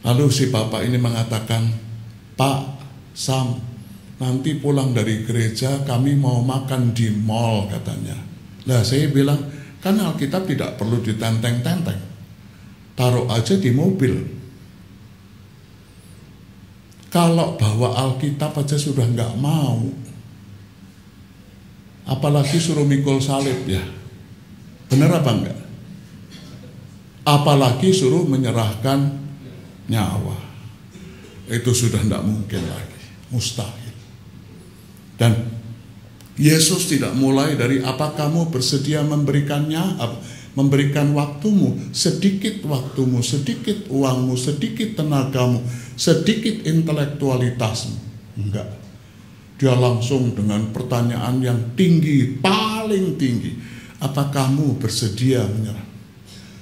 Lalu si bapak ini mengatakan, Pak Sam, nanti pulang dari gereja kami mau makan di mall katanya. Lah saya bilang, kan Alkitab tidak perlu ditenteng-tenteng, taruh aja di mobil. Kalau bawa Alkitab aja sudah nggak mau, apalagi suruh mikul salib ya. Benar apa enggak? Apalagi suruh menyerahkan nyawa. Itu sudah tidak mungkin lagi, mustahil. Dan Yesus tidak mulai dari apa kamu bersedia memberikannya, memberikan waktumu, sedikit uangmu, sedikit tenagamu, sedikit intelektualitasmu. Enggak. Dia langsung dengan pertanyaan yang tinggi, paling tinggi. Apa kamu bersedia menyerah?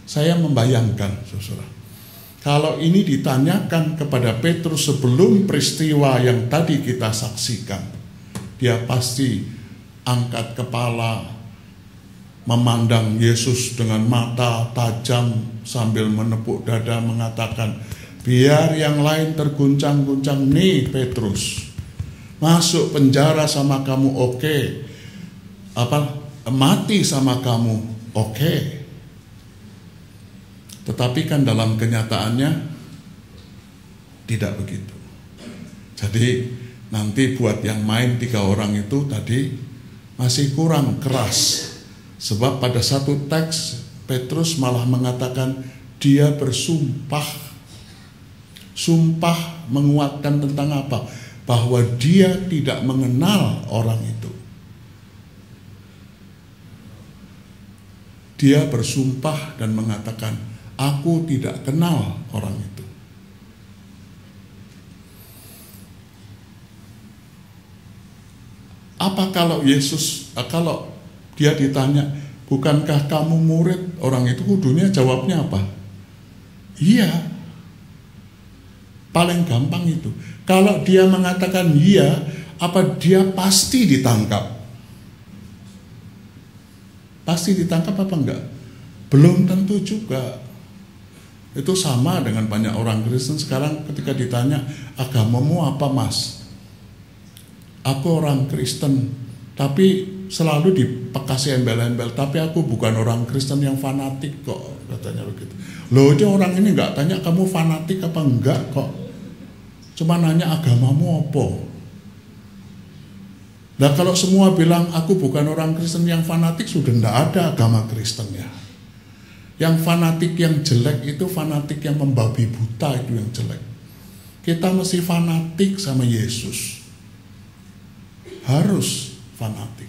Saya membayangkan, saudara, kalau ini ditanyakan kepada Petrus sebelum peristiwa yang tadi kita saksikan, dia pasti angkat kepala, memandang Yesus dengan mata tajam sambil menepuk dada mengatakan, biar yang lain terguncang-guncang nih Petrus, masuk penjara sama kamu oke, mati sama kamu oke. Tetapi kan dalam kenyataannya tidak begitu. Jadi nanti buat yang main 3 orang itu tadi masih kurang keras. Sebab pada satu teks Petrus malah mengatakan dia bersumpah. Sumpah menguatkan tentang apa? Bahwa dia tidak mengenal orang itu. Dia bersumpah dan mengatakan, aku tidak kenal orang itu. Apa kalau kalau dia ditanya, bukankah kamu murid orang itu, kudunya jawabnya apa? Iya. Paling gampang itu. Kalau dia mengatakan iya, apa dia pasti ditangkap? Pasti ditangkap apa enggak? Belum tentu juga. Itu sama dengan banyak orang Kristen sekarang ketika ditanya, agamamu apa mas? Aku orang Kristen, tapi selalu dipekasi embel-embel, tapi aku bukan orang Kristen yang fanatik kok, katanya begitu. Loh, dia orang ini enggak tanya kamu fanatik apa enggak kok. Cuma nanya agamamu apa? Nah kalau semua bilang aku bukan orang Kristen yang fanatik, sudah tidak ada agama Kristen ya. Yang fanatik yang jelek itu fanatik yang membabi buta, itu yang jelek. Kita mesti fanatik sama Yesus. Harus fanatik.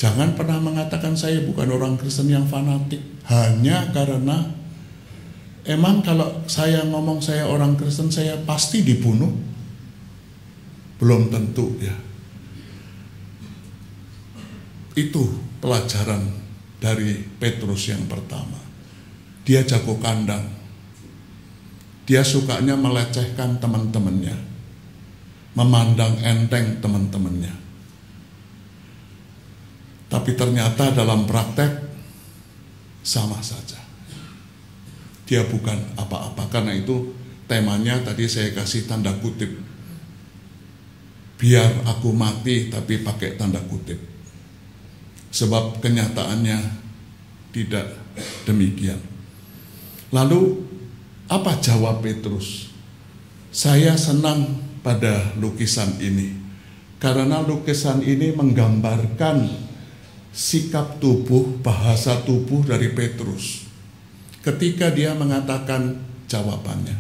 Jangan pernah mengatakan saya bukan orang Kristen yang fanatik hanya karena emang kalau saya ngomong saya orang Kristen saya pasti dibunuh. Belum tentu ya. Itu pelajaran dari Petrus yang pertama. Dia jago kandang. Dia sukanya melecehkan teman-temannya, memandang enteng teman-temannya. Tapi ternyata dalam praktek sama saja. Dia bukan apa-apa. Karena itu temanya tadi saya kasih tanda kutip. Biar aku mati tapi pakai tanda kutip. Sebab kenyataannya tidak demikian. Lalu apa jawab Petrus? Saya senang pada lukisan ini karena lukisan ini menggambarkan sikap tubuh, bahasa tubuh dari Petrus ketika dia mengatakan jawabannya.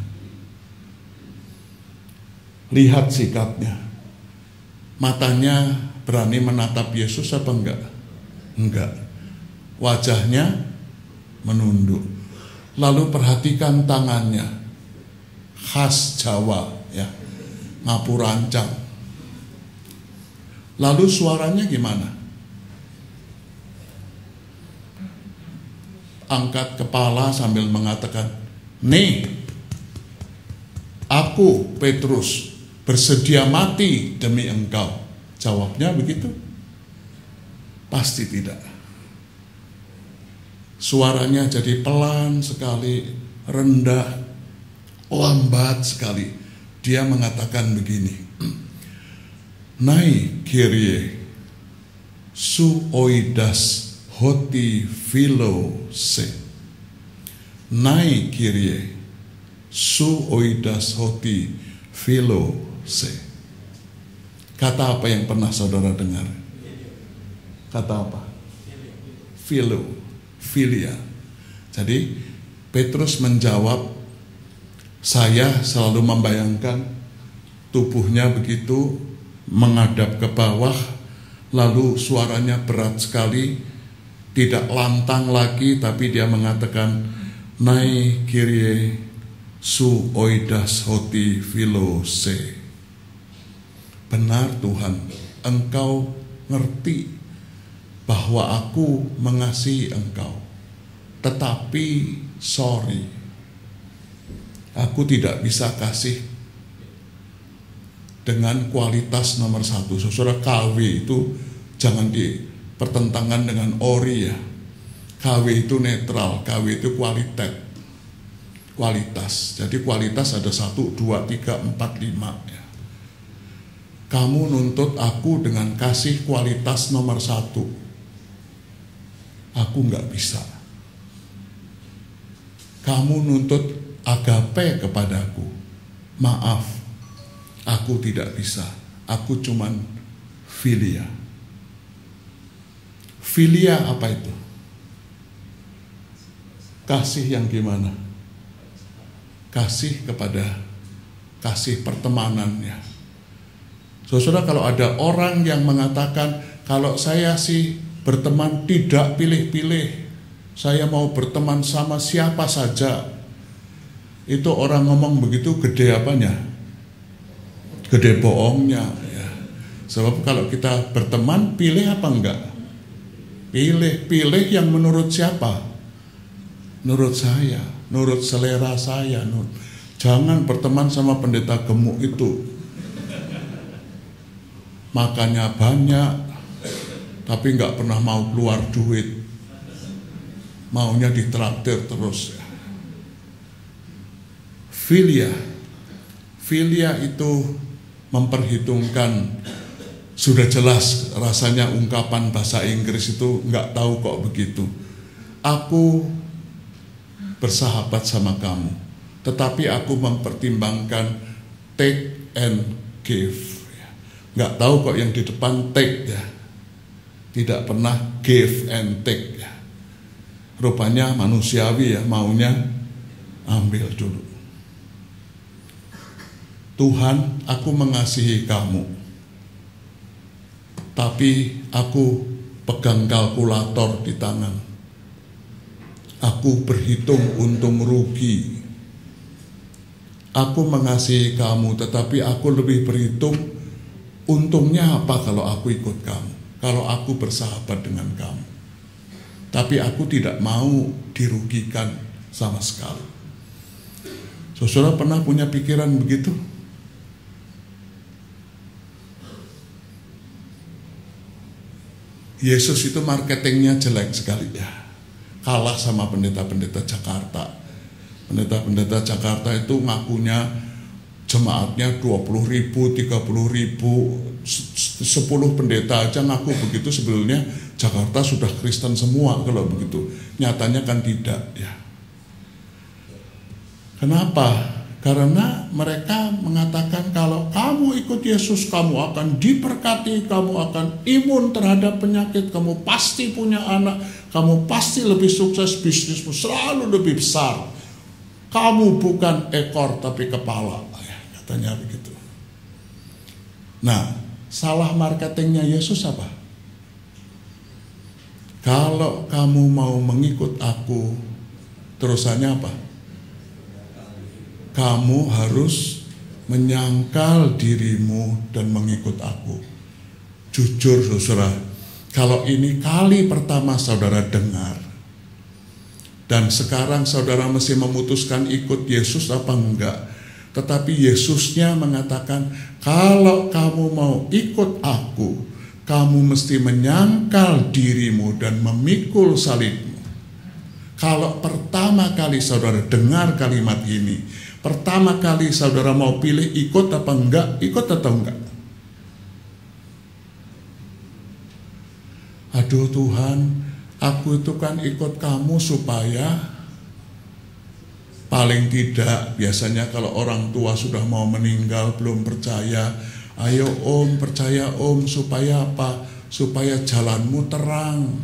Lihat sikapnya, matanya berani menatap Yesus apa enggak? Enggak. Wajahnya menunduk. Lalu perhatikan tangannya. Khas Jawa ya. Ngapurancang. Lalu suaranya gimana? Angkat kepala sambil mengatakan, "Nih, aku Petrus bersedia mati demi engkau." Jawabnya begitu? Pasti tidak. Suaranya jadi pelan sekali, rendah, lambat sekali. Dia mengatakan begini, "Nai Kyrie, su oidas hoti philose." Nai Kyrie, su oidas hoti philose. Kata apa yang pernah saudara dengar? Kata apa? Filia. Jadi Petrus menjawab, saya selalu membayangkan tubuhnya begitu menghadap ke bawah, lalu suaranya berat sekali, tidak lantang lagi, tapi dia mengatakan, "Nai Kyrie su oidas hoti philose." Benar Tuhan, engkau ngerti bahwa aku mengasihi engkau. Tetapi sorry, aku tidak bisa kasih dengan kualitas nomor 1. Saudara, KW itu jangan dipertentangkan dengan ori ya. KW itu netral, KW itu kualitas. Jadi kualitas ada 1, 2, 3, 4, 5 ya. Kamu nuntut aku dengan kasih kualitas nomor 1. Aku nggak bisa. Kamu nuntut agape kepadaku. Maaf, aku tidak bisa. Aku cuman filia. Filia apa itu? Kasih yang gimana? Kasih kepada kasih pertemanan ya. Saudara, kalau ada orang yang mengatakan, kalau saya sih berteman tidak pilih-pilih, saya mau berteman sama siapa saja, itu orang ngomong begitu gede apanya? Gede bohongnya ya. Sebab kalau kita berteman, pilih apa enggak? Pilih yang menurut siapa? Menurut saya, menurut selera saya. Jangan berteman sama pendeta gemuk itu. Makannya banyak, tapi nggak pernah mau keluar duit, maunya ditraktir terus. Filia itu memperhitungkan, sudah jelas rasanya ungkapan bahasa Inggris itu nggak tahu kok begitu. Aku bersahabat sama kamu, tetapi aku mempertimbangkan take and give. Nggak tahu kok yang di depan take ya. Tidak pernah give and take ya. Rupanya manusiawi ya, maunya ambil dulu. Tuhan, aku mengasihi kamu, tapi aku pegang kalkulator di tangan. Aku berhitung untung rugi. Aku mengasihi kamu, tetapi aku lebih berhitung untungnya apa kalau aku ikut kamu, kalau aku bersahabat dengan kamu. Tapi aku tidak mau dirugikan sama sekali. Saudara pernah punya pikiran begitu? Yesus itu marketingnya jelek sekali ya. Kalah sama pendeta-pendeta Jakarta. Pendeta-pendeta Jakarta itu ngakunya jemaatnya 20.000, 30.000, 10 pendeta aja ngaku begitu. Sebetulnya Jakarta sudah Kristen semua kalau begitu. Nyatanya kan tidak ya. Kenapa? Karena mereka mengatakan kalau kamu ikut Yesus, kamu akan diberkati, kamu akan imun terhadap penyakit, kamu pasti punya anak, kamu pasti lebih sukses, bisnismu selalu lebih besar. Kamu bukan ekor tapi kepala, katanya begitu. Nah, salah marketingnya Yesus apa? Kalau kamu mau mengikut aku, terusannya apa? Kamu harus menyangkal dirimu dan mengikut aku. Jujur saudara, kalau ini kali pertama saudara dengar, dan sekarang saudara mesti memutuskan ikut Yesus apa enggak. Tetapi Yesusnya mengatakan, kalau kamu mau ikut aku, kamu mesti menyangkal dirimu dan memikul salibmu. Kalau pertama kali saudara dengar kalimat ini, pertama kali saudara mau pilih ikut apa enggak, ikut atau enggak? Aduh Tuhan, aku itu kan ikut kamu supaya, paling tidak biasanya kalau orang tua sudah mau meninggal belum percaya, ayo om percaya om, supaya apa? Supaya jalanmu terang,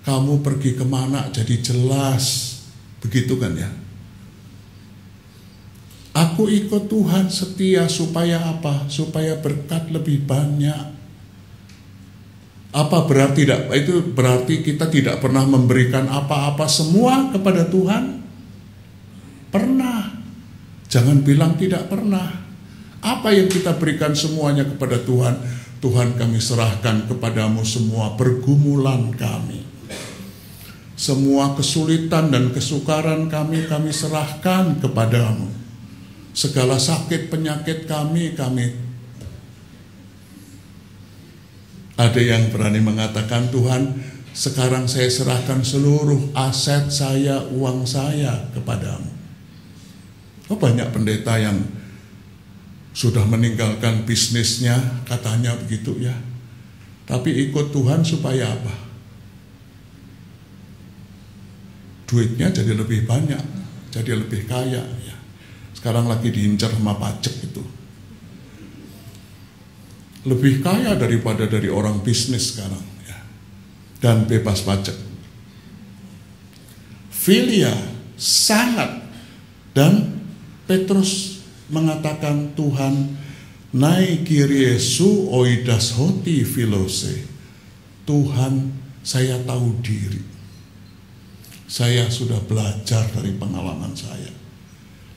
kamu pergi kemana jadi jelas, begitu kan ya? Aku ikut Tuhan setia supaya apa? Supaya berkat lebih banyak. Apa berarti tidak? Itu berarti kita tidak pernah memberikan apa-apa semua kepada Tuhan? Pernah. Jangan bilang tidak pernah. Apa yang kita berikan semuanya kepada Tuhan? Tuhan, kami serahkan kepadamu semua pergumulan kami. Semua kesulitan dan kesukaran kami serahkan kepadamu. Segala sakit penyakit kami. Ada yang berani mengatakan, Tuhan, sekarang saya serahkan seluruh aset saya, uang saya kepadamu. Oh, banyak pendeta yang sudah meninggalkan bisnisnya, katanya begitu ya. Tapi ikut Tuhan supaya apa? Duitnya jadi lebih banyak, jadi lebih kaya ya. Sekarang lagi diincar sama pajak itu. Lebih kaya daripada dari orang bisnis sekarang ya. Dan bebas pajak. Filia sangat. Dan Petrus mengatakan, Tuhan, nai kiriesu oidas hoti filose. Tuhan, saya tahu diri. Saya sudah belajar dari pengalaman saya.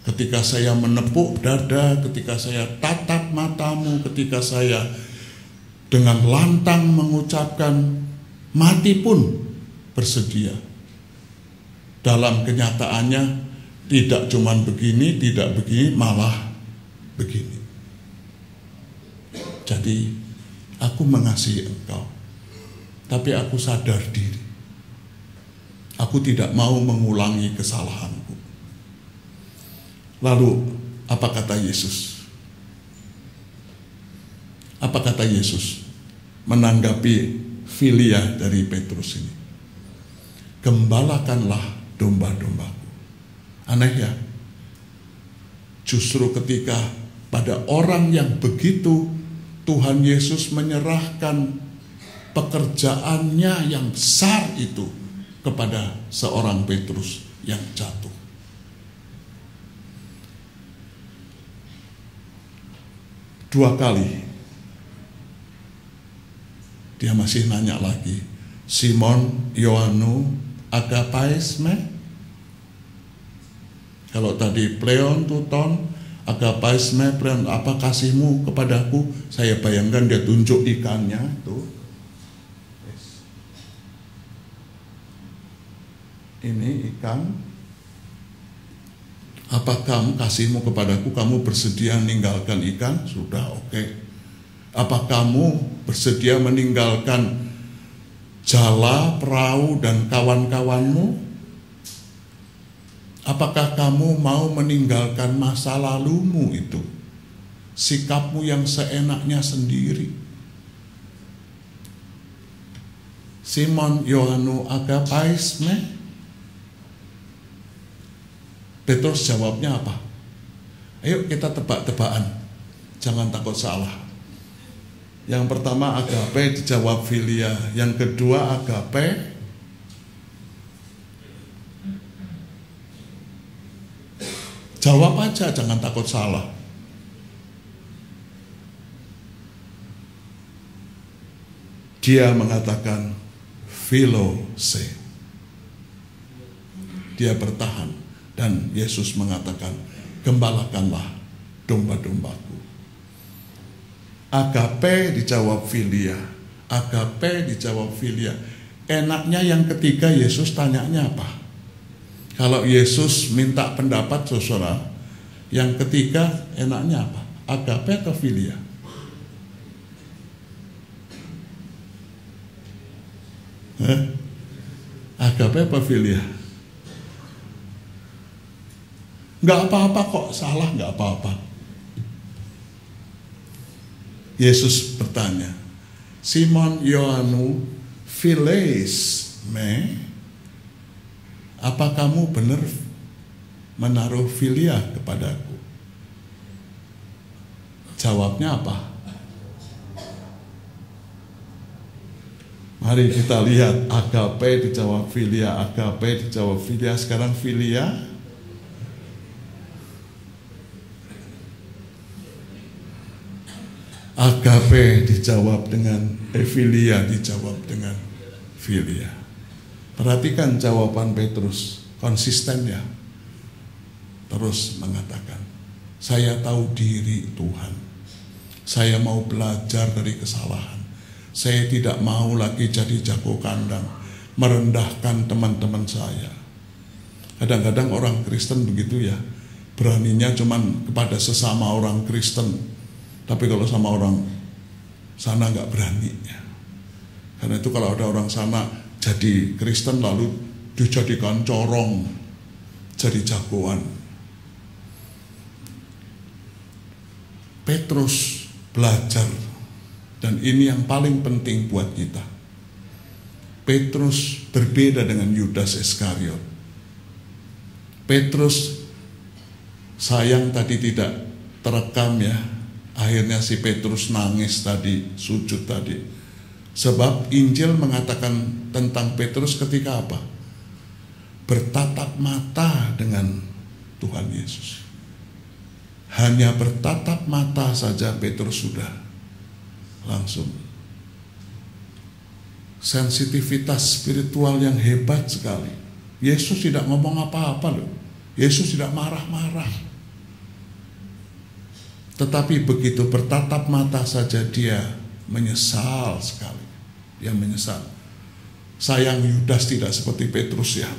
Ketika saya menepuk dada, ketika saya tatap matamu, ketika saya dengan lantang mengucapkan mati pun bersedia. Dalam kenyataannya tidak cuman begini, tidak begini, malah begini. Jadi aku mengasihi engkau, tapi aku sadar diri. Aku tidak mau mengulangi kesalahanku. Lalu apa kata Yesus? Apa kata Yesus menanggapi filia dari Petrus ini? Gembalakanlah domba-dombaku. Aneh ya. Justru ketika pada orang yang begitu, Tuhan Yesus menyerahkan pekerjaannya yang besar itu kepada seorang Petrus yang jatuh. Dua kali dia masih nanya lagi, Simon Ioannu agapais me? Kalau tadi pleon tuton, agapais me, pleon, apa kasihmu kepadaku? Saya bayangkan dia tunjuk ikannya tuh. Ini ikan. Apa kamu kasihmu kepadaku, kamu bersedia meninggalkan ikan? Sudah, oke. Apa kamu bersedia meninggalkan jala, perahu, dan kawan-kawanmu? Apakah kamu mau meninggalkan masa lalumu itu? Sikapmu yang seenaknya sendiri? Simon Ioannu agapais me? Petrus jawabnya apa? Ayo kita tebak-tebakan, jangan takut salah. Yang pertama agape dijawab filia, yang kedua agape, jawab aja, jangan takut salah. Dia mengatakan Philose. Dia bertahan dan Yesus mengatakan, gembalakanlah domba-dombaku. Agape dijawab filia. Agape dijawab filia. Enaknya yang ketiga Yesus tanyanya apa? Kalau Yesus minta pendapat saudara, yang ketiga enaknya apa? Agape atau filia? Agape apa filia? Nggak apa-apa kok, salah nggak apa-apa. Yesus bertanya, Simon Yohanu philes me, apa kamu benar menaruh filia kepadaku? Jawabnya apa? Mari kita lihat, agape dijawab filia, agape dijawab filia. Sekarang filia. Agape dijawab dengan filia, dijawab dengan filia. Perhatikan jawaban Petrus, konsisten ya. Terus mengatakan, saya tahu diri Tuhan. Saya mau belajar dari kesalahan. Saya tidak mau lagi jadi jago kandang, merendahkan teman-teman saya. Kadang-kadang orang Kristen begitu ya, beraninya cuman kepada sesama orang Kristen. Tapi kalau sama orang sana nggak berani ya. Karena itu kalau ada orang sana jadi Kristen lalu dijadikan corong, jadi jagoan. Petrus belajar, dan ini yang paling penting buat kita. Petrus berbeda dengan Yudas Iskariot. Petrus, sayang tadi tidak terekam ya. Akhirnya si Petrus nangis tadi, sujud tadi. Sebab Injil mengatakan tentang Petrus ketika apa? Bertatap mata dengan Tuhan Yesus. Hanya bertatap mata saja Petrus sudah langsung. Sensitivitas spiritual yang hebat sekali. Yesus tidak ngomong apa-apa loh. Yesus tidak marah-marah. Tetapi begitu bertatap mata saja dia menyesal sekali. Dia menyesal. Sayang Yudas tidak seperti Petrus ya.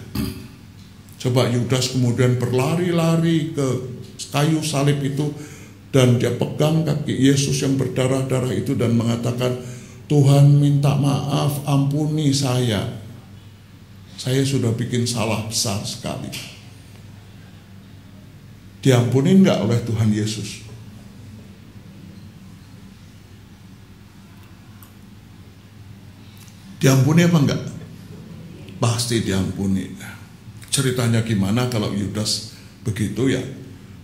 Coba Yudas kemudian berlari-lari ke kayu salib itu dan dia pegang kaki Yesus yang berdarah-darah itu dan mengatakan, Tuhan minta maaf, ampuni saya. Saya sudah bikin salah besar sekali. Diampuni enggak oleh Tuhan Yesus? Diampuni apa enggak? Pasti diampuni. Ceritanya gimana kalau Yudas begitu ya?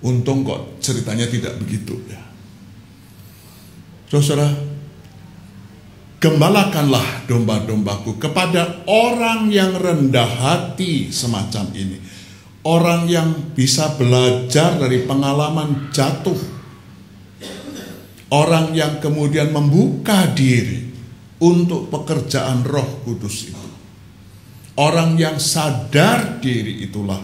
Untung kok ceritanya tidak begitu ya. Saudara, gembalakanlah domba-dombaku kepada orang yang rendah hati semacam ini. Orang yang bisa belajar dari pengalaman jatuh. Orang yang kemudian membuka diri untuk pekerjaan Roh Kudus itu. Orang yang sadar diri itulah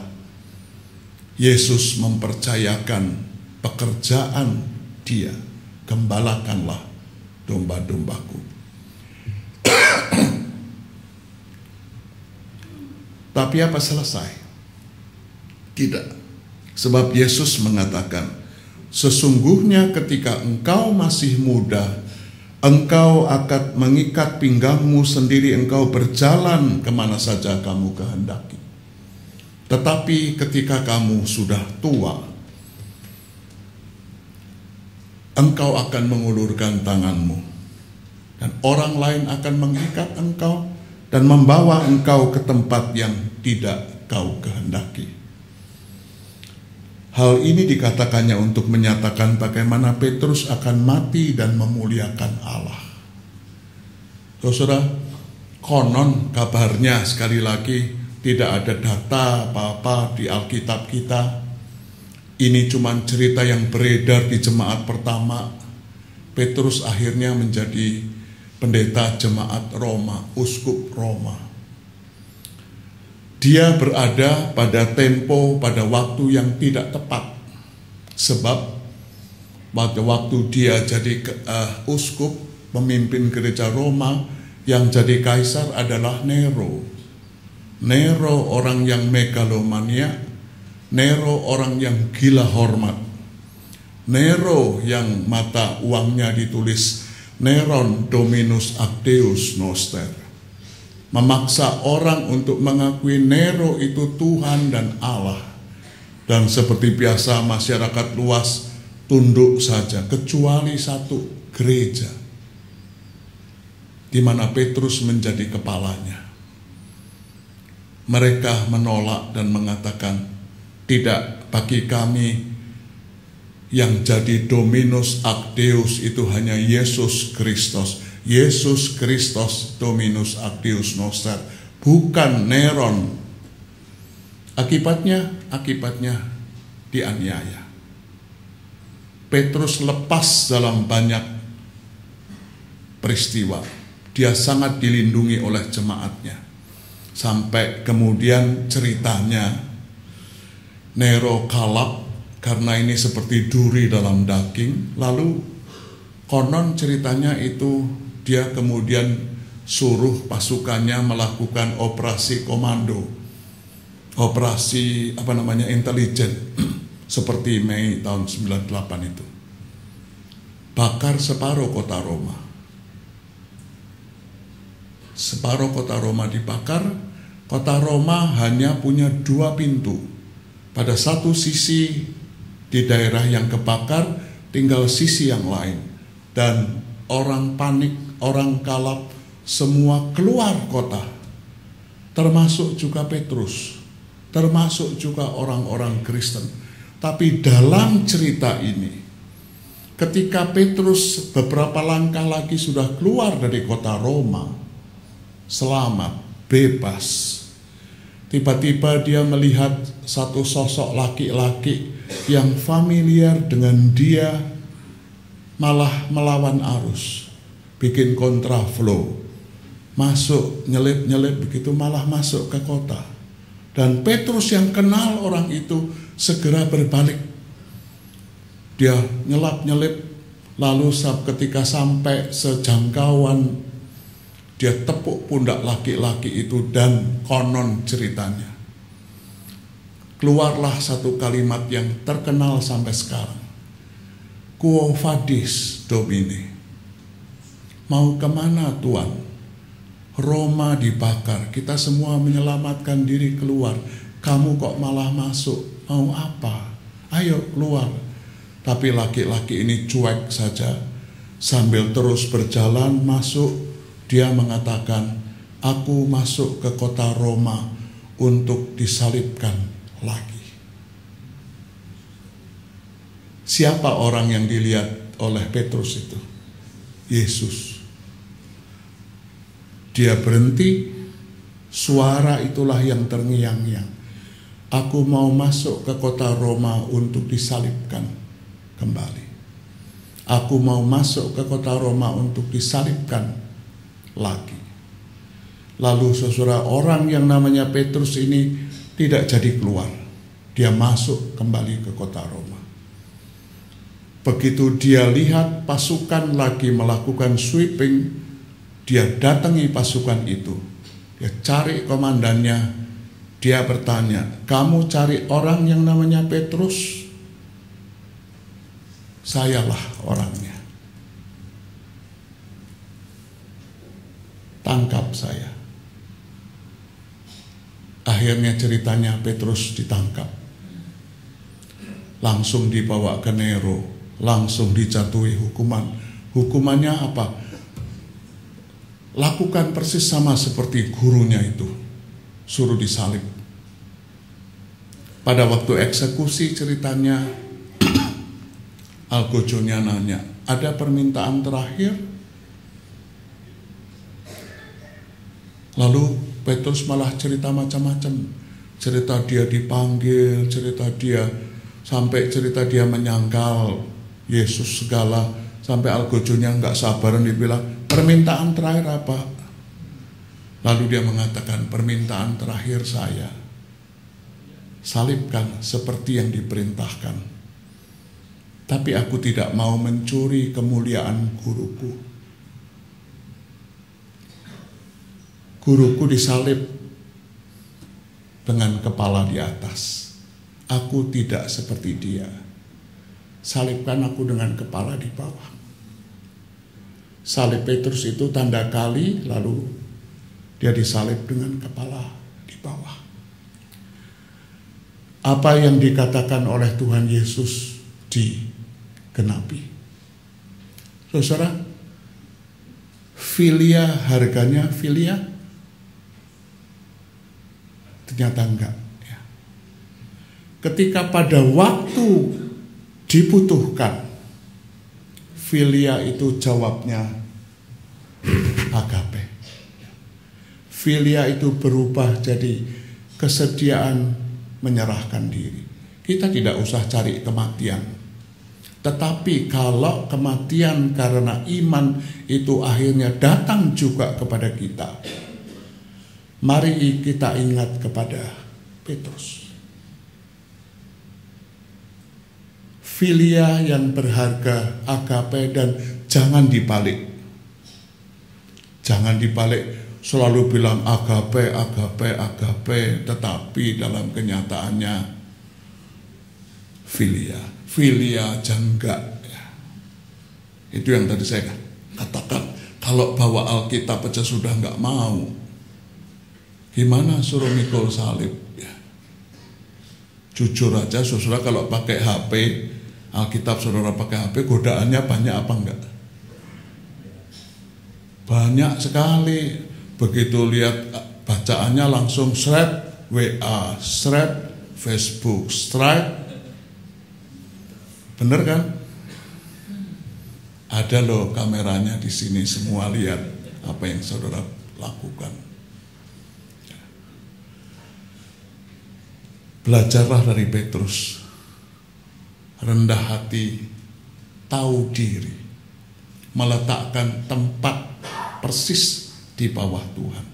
Yesus mempercayakan pekerjaan dia. Gembalakanlah domba-dombaku. Tapi apa selesai? Tidak. Sebab Yesus mengatakan, sesungguhnya ketika engkau masih muda, engkau akan mengikat pinggangmu sendiri, engkau berjalan kemana saja kamu kehendaki. Tetapi ketika kamu sudah tua, engkau akan mengulurkan tanganmu, dan orang lain akan mengikat engkau dan membawa engkau ke tempat yang tidak kau kehendaki. Hal ini dikatakannya untuk menyatakan bagaimana Petrus akan mati dan memuliakan Allah. Saudara, konon kabarnya sekali lagi tidak ada data apa-apa di Alkitab kita. Ini cuma cerita yang beredar di jemaat pertama. Petrus akhirnya menjadi pendeta jemaat Roma, uskup Roma. dia berada pada tempo, pada waktu yang tidak tepat. Sebab pada waktu dia jadi uskup, pemimpin gereja Roma, yang jadi kaisar adalah Nero. Nero orang yang megalomania, Nero orang yang gila hormat, Nero yang mata uangnya ditulis Neron Dominus Acteus Noster, memaksa orang untuk mengakui Nero itu Tuhan dan Allah. Dan seperti biasa masyarakat luas tunduk saja, kecuali satu gereja di mana Petrus menjadi kepalanya. Mereka menolak dan mengatakan, tidak, bagi kami yang jadi Dominus Acteus itu hanya Yesus Kristus. Yesus Kristus Dominus Acteus Noster, bukan Neron. Akibatnya dianiaya. Petrus lepas dalam banyak peristiwa. Dia sangat dilindungi oleh jemaatnya. Sampai kemudian ceritanya Nero kalap karena ini seperti duri dalam daging. Lalu konon ceritanya itu dia kemudian suruh pasukannya melakukan operasi komando, operasi intelijen seperti Mei tahun 98 itu. Bakar separuh kota Roma. Separuh kota Roma dibakar. Kota Roma hanya punya 2 pintu. Pada satu sisi di daerah yang kebakar, tinggal sisi yang lain. Dan orang panik, orang kalap, semua keluar kota. Termasuk juga Petrus, termasuk juga orang-orang Kristen. Tapi dalam cerita ini, ketika Petrus beberapa langkah lagi sudah keluar dari kota Roma, selamat, bebas, tiba-tiba dia melihat satu sosok laki-laki yang familiar dengan dia, malah melawan arus, bikin kontraflow, masuk nyelip-nyelip begitu, malah masuk ke kota. Dan Petrus yang kenal orang itu segera berbalik. Dia nyelap-nyelip, lalu ketika sampai sejangkauan, dia tepuk pundak laki-laki itu dan konon ceritanya keluarlah satu kalimat yang terkenal sampai sekarang. Quo vadis Domine? Mau kemana Tuhan? Roma dibakar, kita semua menyelamatkan diri keluar, kamu kok malah masuk, mau apa? Ayo keluar. Tapi laki-laki ini cuek saja. Sambil terus berjalan masuk, dia mengatakan, aku masuk ke kota Roma untuk disalibkan lagi. Siapa orang yang dilihat oleh Petrus itu? Yesus. Dia berhenti, suara itulah yang terngiang-ngiang. Aku mau masuk ke kota Roma untuk disalibkan kembali. Aku mau masuk ke kota Roma untuk disalibkan lagi. Lalu saudara, orang yang namanya Petrus ini tidak jadi keluar. Dia masuk kembali ke kota Roma. Begitu dia lihat pasukan lagi melakukan sweeping, dia datangi pasukan itu. Dia cari komandannya. Dia bertanya, kamu cari orang yang namanya Petrus? Sayalah orangnya. Tangkap saya. Akhirnya ceritanya Petrus ditangkap. Langsung dibawa ke Nero. Langsung dijatuhi hukuman. Hukumannya apa? Lakukan persis sama seperti gurunya itu. Suruh disalib. Pada waktu eksekusi ceritanya, Algojonya nanya, ada permintaan terakhir? Lalu Petrus malah cerita macam-macam. Cerita dia dipanggil, cerita dia menyangkal Yesus segala. Sampai Algojonya nggak sabaran dibilang, permintaan terakhir apa? Lalu dia mengatakan, permintaan terakhir saya, salibkan seperti yang diperintahkan. Tapi aku tidak mau mencuri kemuliaan guruku. Guruku disalib dengan kepala di atas. Aku tidak seperti dia. Salibkan aku dengan kepala di bawah. Salib Petrus itu tanda kali, lalu dia disalib dengan kepala di bawah. Apa yang dikatakan oleh Tuhan Yesus digenapi. Saudara, filia harganya filia? Ternyata enggak. Ketika pada waktu dibutuhkan, filia itu jawabnya agape. Filia itu berubah jadi kesediaan menyerahkan diri. Kita tidak usah cari kematian. Tetapi kalau kematian karena iman itu akhirnya datang juga kepada kita, mari kita ingat kepada Petrus. Filia yang berharga, agape, dan jangan dibalik. Jangan dibalik, selalu bilang agape, agape, agape, tetapi dalam kenyataannya filia jangga. Itu yang tadi saya katakan, kalau bawa Alkitab aja sudah nggak mau, gimana suruh mikul salib? Jujur aja, saudara, kalau pakai HP, Alkitab saudara pakai HP, godaannya banyak apa enggak? Banyak sekali. Begitu lihat bacaannya langsung thread WA, thread Facebook, thread. Bener kan? Ada loh kameranya di sini, semua lihat apa yang saudara lakukan. Belajarlah dari Petrus. Rendah hati, tahu diri, meletakkan tempat persis di bawah Tuhan.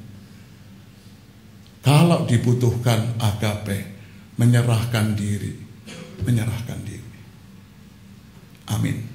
Kalau dibutuhkan agape, menyerahkan diri. Amin.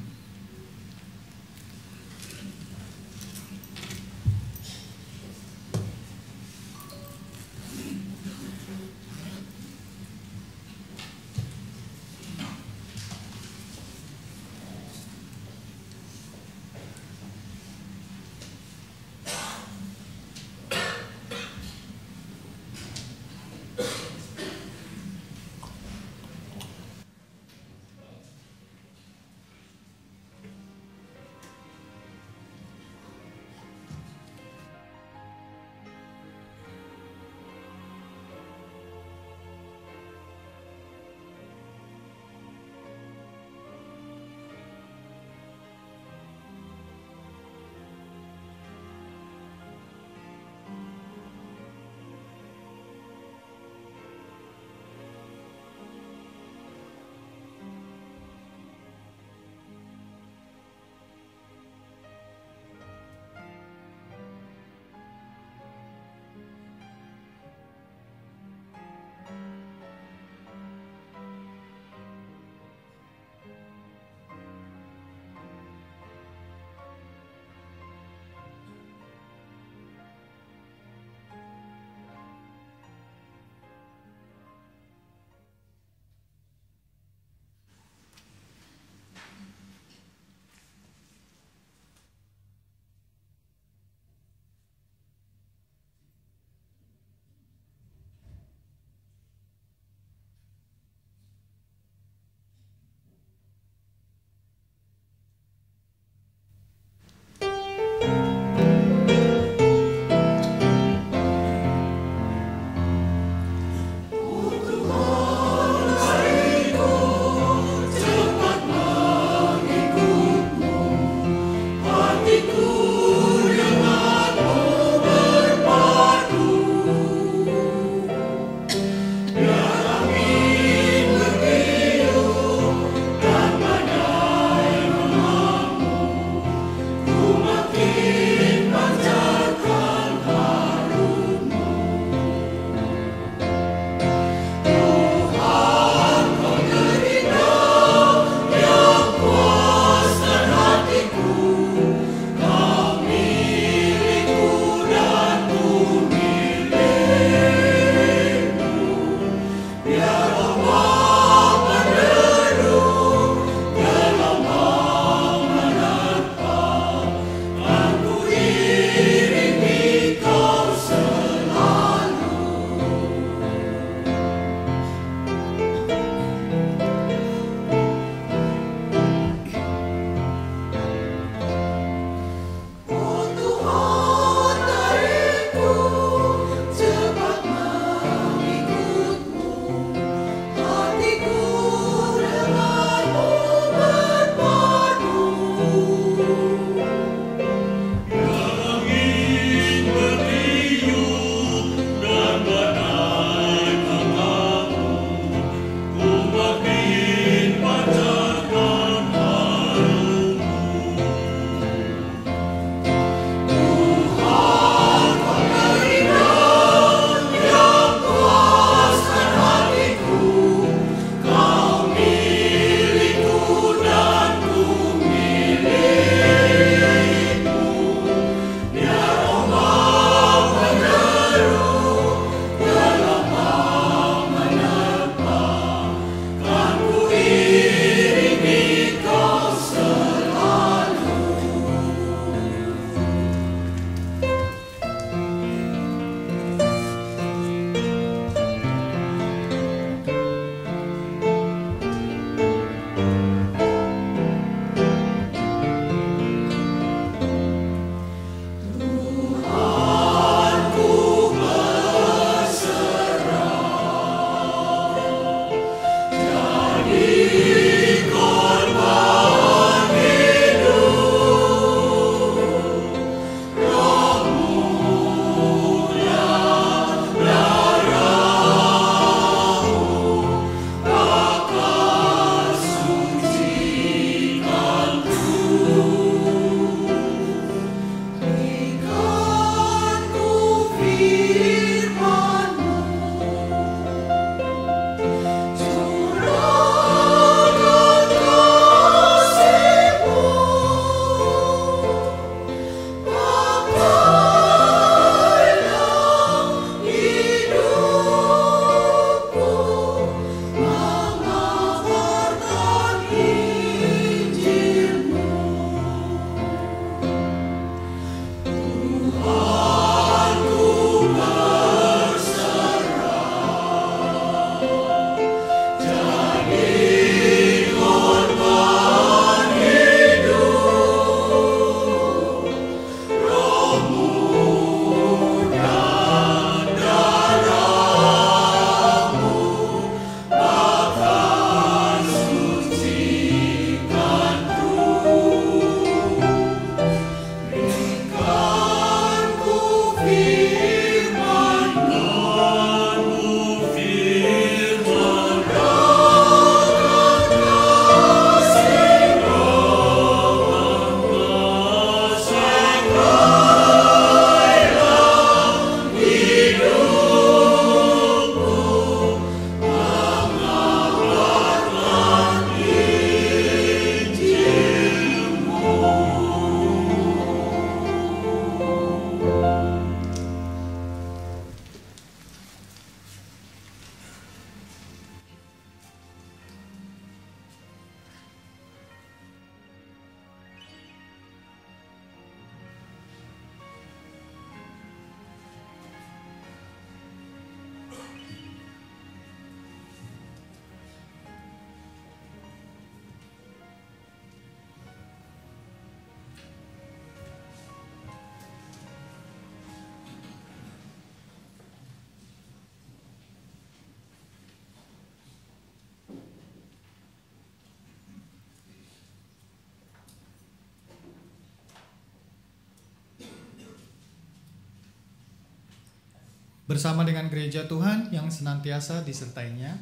Bersama dengan gereja Tuhan yang senantiasa disertainya,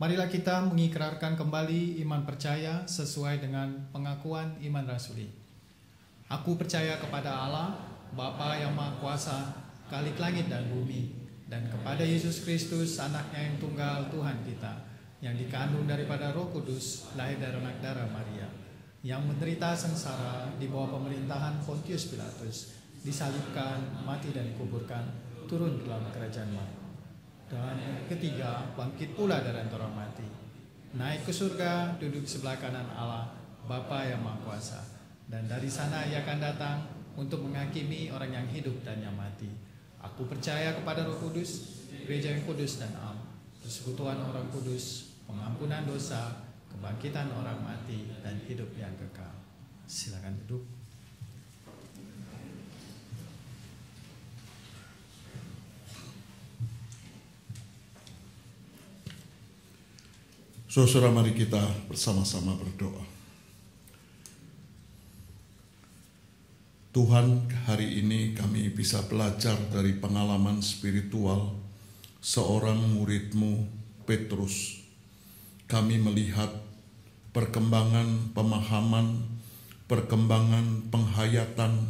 marilah kita mengikrarkan kembali iman percaya sesuai dengan pengakuan iman rasuli. Aku percaya kepada Allah, Bapa yang Maha Kuasa, Khalik langit dan bumi, dan kepada Yesus Kristus, Anaknya yang tunggal Tuhan kita, yang dikandung daripada Roh Kudus, lahir dari anak darah Maria, yang menderita sengsara di bawah pemerintahan Pontius Pilatus, disalibkan, mati dan dikuburkan, turun ke dalam kerajaan maut. Dan ketiga, bangkit pula dari antara mati, naik ke surga, duduk sebelah kanan Allah, Bapa yang Maha Kuasa. Dan dari sana Ia akan datang untuk menghakimi orang yang hidup dan yang mati. Aku percaya kepada Roh Kudus, gereja yang kudus dan am, persekutuan orang kudus, pengampunan dosa, kebangkitan orang mati, dan hidup yang kekal. Silakan duduk. Saudara, mari kita bersama-sama berdoa. Tuhan, hari ini kami bisa belajar dari pengalaman spiritual seorang murid-Mu, Petrus. Kami melihat perkembangan pemahaman, perkembangan penghayatan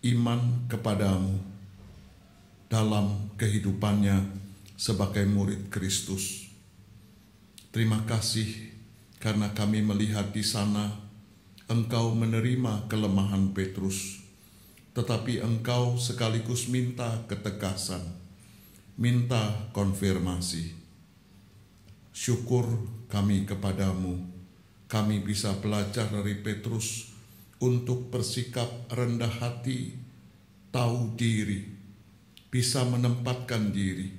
iman kepadamu dalam kehidupannya sebagai murid Kristus. Terima kasih karena kami melihat di sana Engkau menerima kelemahan Petrus, tetapi Engkau sekaligus minta ketegasan, minta konfirmasi. Syukur kami kepadamu, kami bisa belajar dari Petrus untuk bersikap rendah hati, tahu diri, bisa menempatkan diri,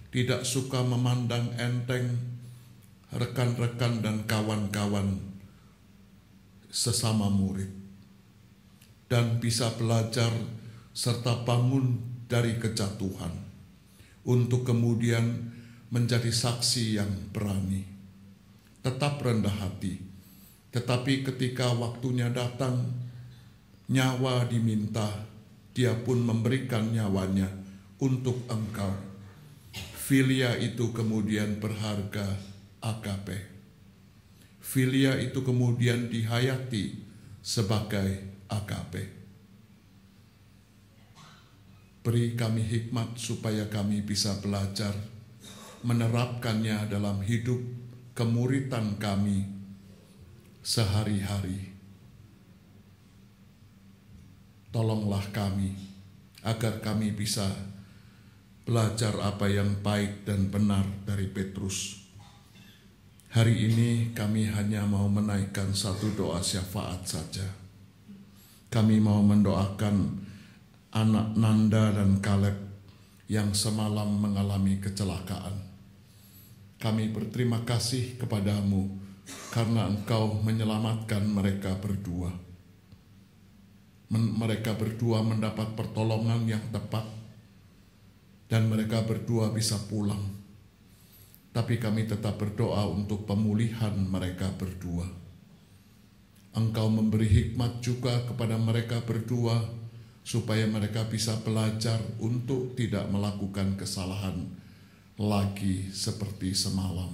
tidak suka memandang enteng rekan-rekan dan kawan-kawan sesama murid, dan bisa belajar serta bangun dari kejatuhan untuk kemudian menjadi saksi yang berani, tetap rendah hati, tetapi ketika waktunya datang, nyawa diminta, dia pun memberikan nyawanya untuk Engkau. Filia itu kemudian berharga agape. Filia itu kemudian dihayati sebagai agape. Beri kami hikmat supaya kami bisa belajar menerapkannya dalam hidup kemuritan kami sehari-hari. Tolonglah kami agar kami bisa belajar apa yang baik dan benar dari Petrus. Hari ini kami hanya mau menaikkan satu doa syafaat saja. Kami mau mendoakan anak Nanda dan Kaleb yang semalam mengalami kecelakaan. Kami berterima kasih kepadamu karena Engkau menyelamatkan mereka berdua. Mereka berdua mendapat pertolongan yang tepat dan mereka berdua bisa pulang. Tapi kami tetap berdoa untuk pemulihan mereka berdua. Engkau memberi hikmat juga kepada mereka berdua supaya mereka bisa belajar untuk tidak melakukan kesalahan lagi seperti semalam.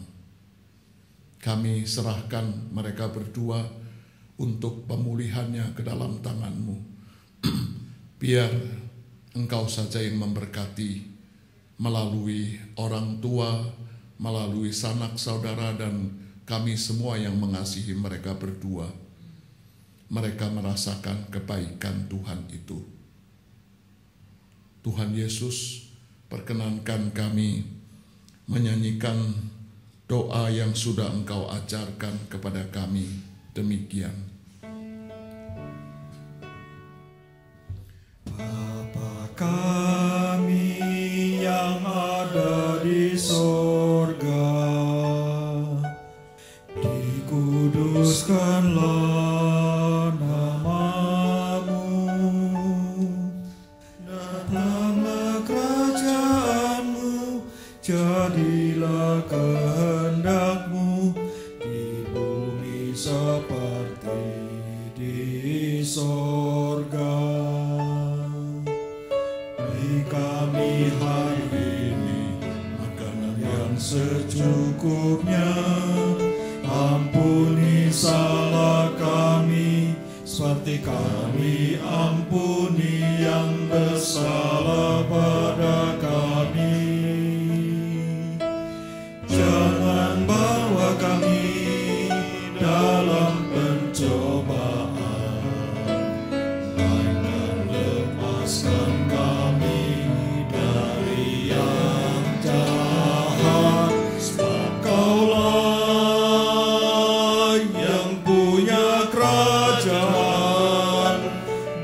Kami serahkan mereka berdua untuk pemulihannya ke dalam tangan-Mu. Biar Engkau saja yang memberkati melalui orang tua, melalui sanak saudara dan kami semua yang mengasihi mereka berdua. Mereka merasakan kebaikan Tuhan itu. Tuhan Yesus, perkenankan kami menyanyikan doa yang sudah Engkau ajarkan kepada kami. Demikian. Bapa kami yang ada di sorga, dikuduskanlah nama-Mu, datanglah kerajaan-Mu, jadilah kehendak-Mu di bumi seperti hati kami, ampuni yang bersalah pada kami. Jangan bawa kami dalam pencobaan, melainkan lepaskan kami dari yang jahat. Sebab Kaulah yang punya kerajaan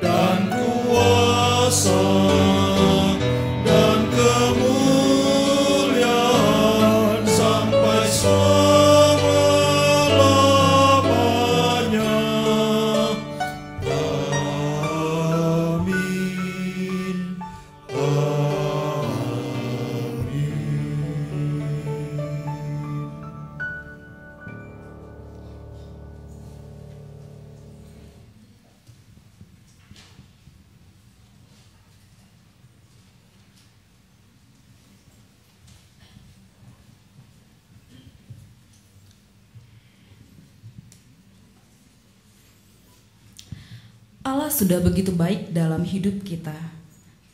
dan kuasa dan kemuliaan sampai selama-lamanya. Amin. Allah sudah begitu baik dalam hidup kita.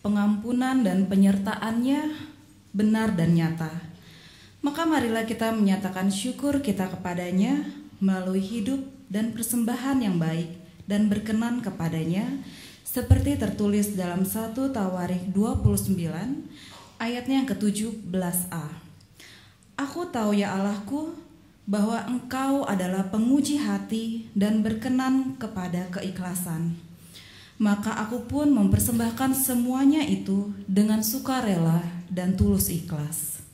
Pengampunan dan penyertaannya benar dan nyata. Maka marilah kita menyatakan syukur kita kepadanya melalui hidup dan persembahan yang baik dan berkenan kepadanya, seperti tertulis dalam 1 Tawarikh 29 ayatnya yang ke-17a. Aku tahu ya Allahku, bahwa Engkau adalah penguji hati dan berkenan kepada keikhlasan. Maka aku pun mempersembahkan semuanya itu dengan sukarela dan tulus ikhlas.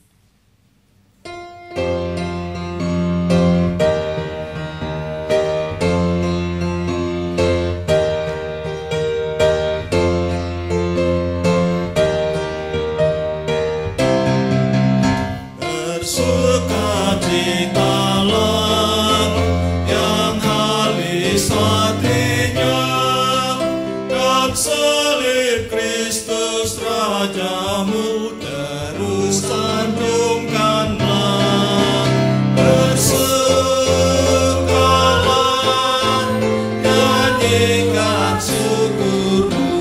Bersukacitalah yang halis hatinya, dan salib Kristus Rajamu terus sanjungkanlah. Bersukalah, nyanyikan syukurmu.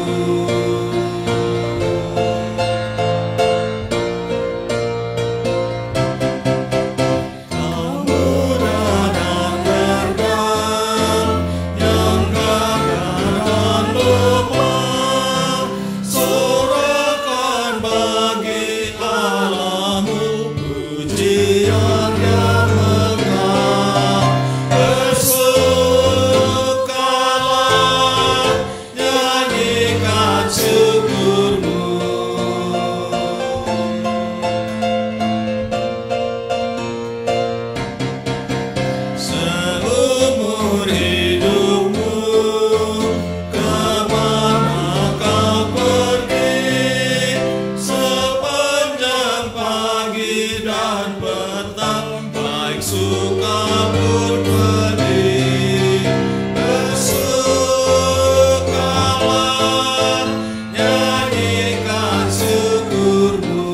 Seumur hidupmu, kemana kau pergi, sepanjang pagi dan petang, baik suka pun pedih. Bersukalah, nyanyikan syukurmu.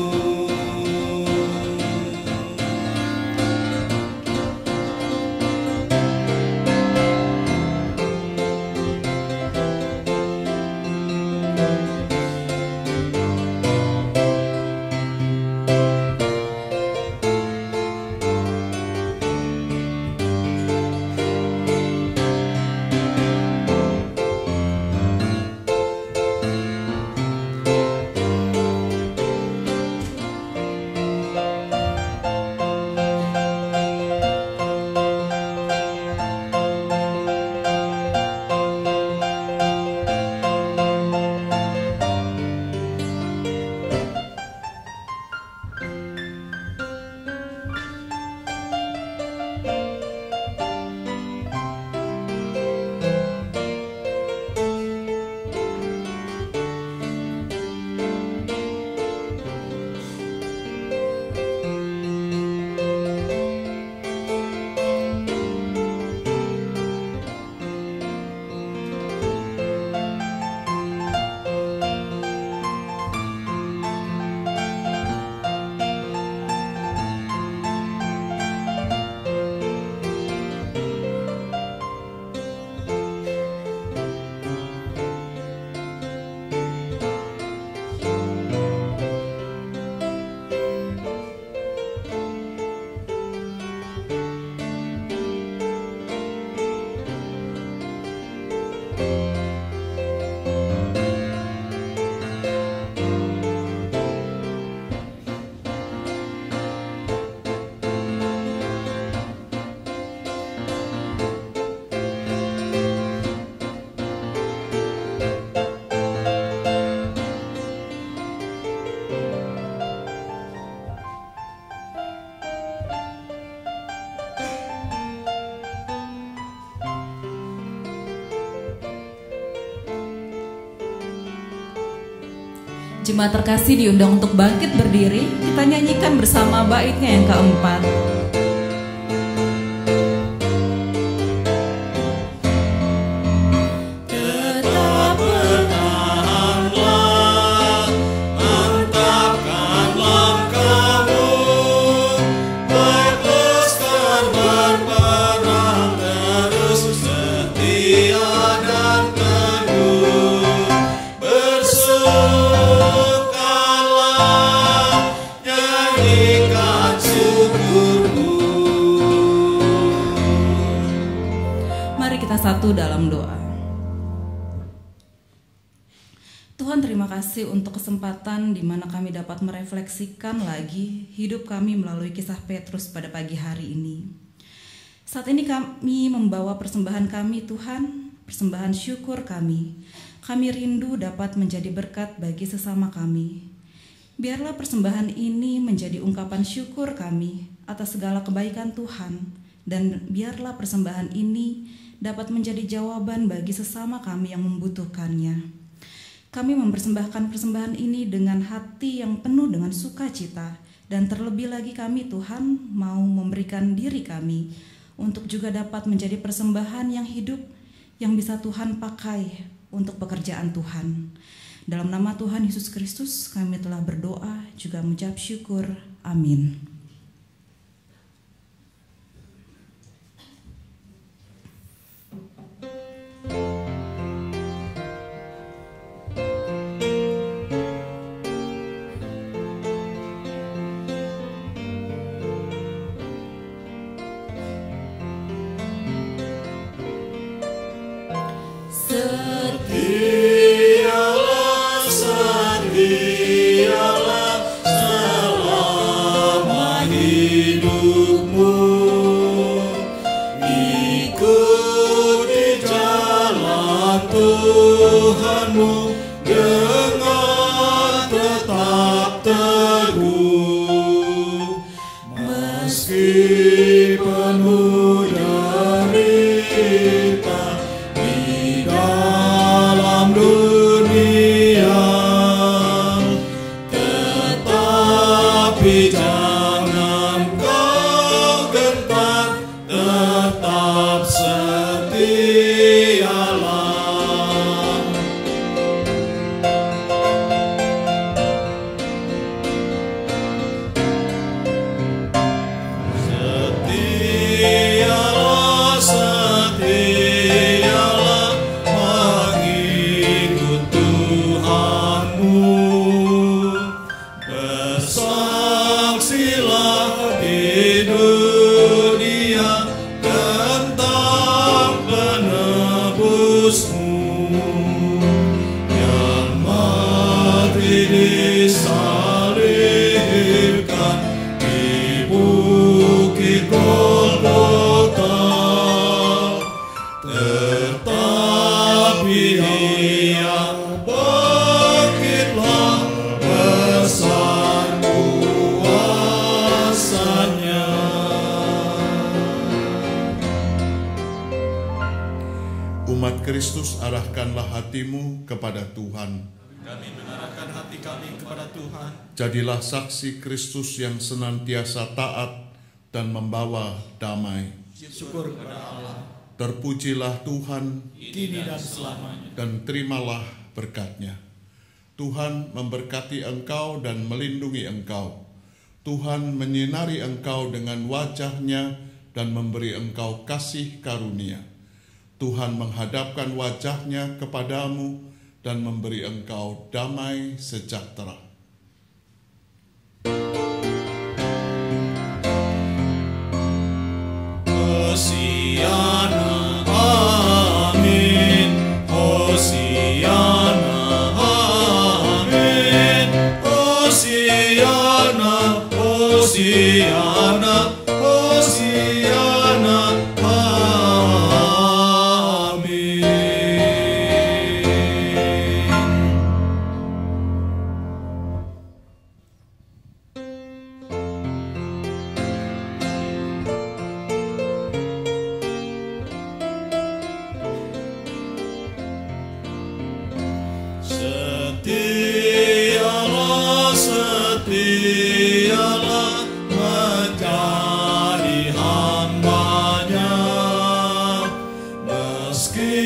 Jemaat terkasih diundang untuk bangkit berdiri. Kita nyanyikan bersama baitnya yang keempat. Satu dalam doa. Tuhan, terima kasih untuk kesempatan di mana kami dapat merefleksikan lagi hidup kami melalui kisah Petrus pada pagi hari ini. Saat ini kami membawa persembahan kami, Tuhan, persembahan syukur kami. Kami rindu dapat menjadi berkat bagi sesama kami. Biarlah persembahan ini menjadi ungkapan syukur kami atas segala kebaikan Tuhan, dan biarlah persembahan ini dapat menjadi jawaban bagi sesama kami yang membutuhkannya. Kami mempersembahkan persembahan ini dengan hati yang penuh dengan sukacita, dan terlebih lagi kami, Tuhan, mau memberikan diri kami untuk juga dapat menjadi persembahan yang hidup yang bisa Tuhan pakai untuk pekerjaan Tuhan. Dalam nama Tuhan Yesus Kristus kami telah berdoa juga mengucap syukur. Amin. Kristus, arahkanlah hatimu kepada Tuhan. Kami mengarahkan hati kami kepada Tuhan. Jadilah saksi Kristus yang senantiasa taat dan membawa damai. Syukur kepada Allah. Terpujilah Tuhan kini dan selamanya. Dan terimalah berkat-Nya. Tuhan memberkati engkau dan melindungi engkau. Tuhan menyinari engkau dengan wajah-Nya dan memberi engkau kasih karunia. Tuhan menghadapkan wajah-Nya kepadamu dan memberi engkau damai sejahtera. Hosiana, amin. Hosiana, amin. Hosiana, Hosiana, Hosiana, setia setialah menjadi hamba-Nya. Meski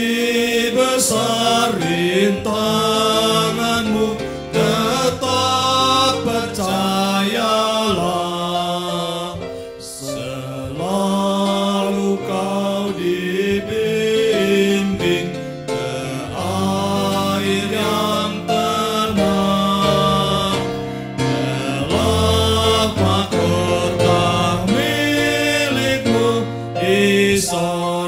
besar rintanganmu, tetap percayalah. Selalu kau dibimbing ke air yang tenang. Kelak mahkota milikmu di sorga.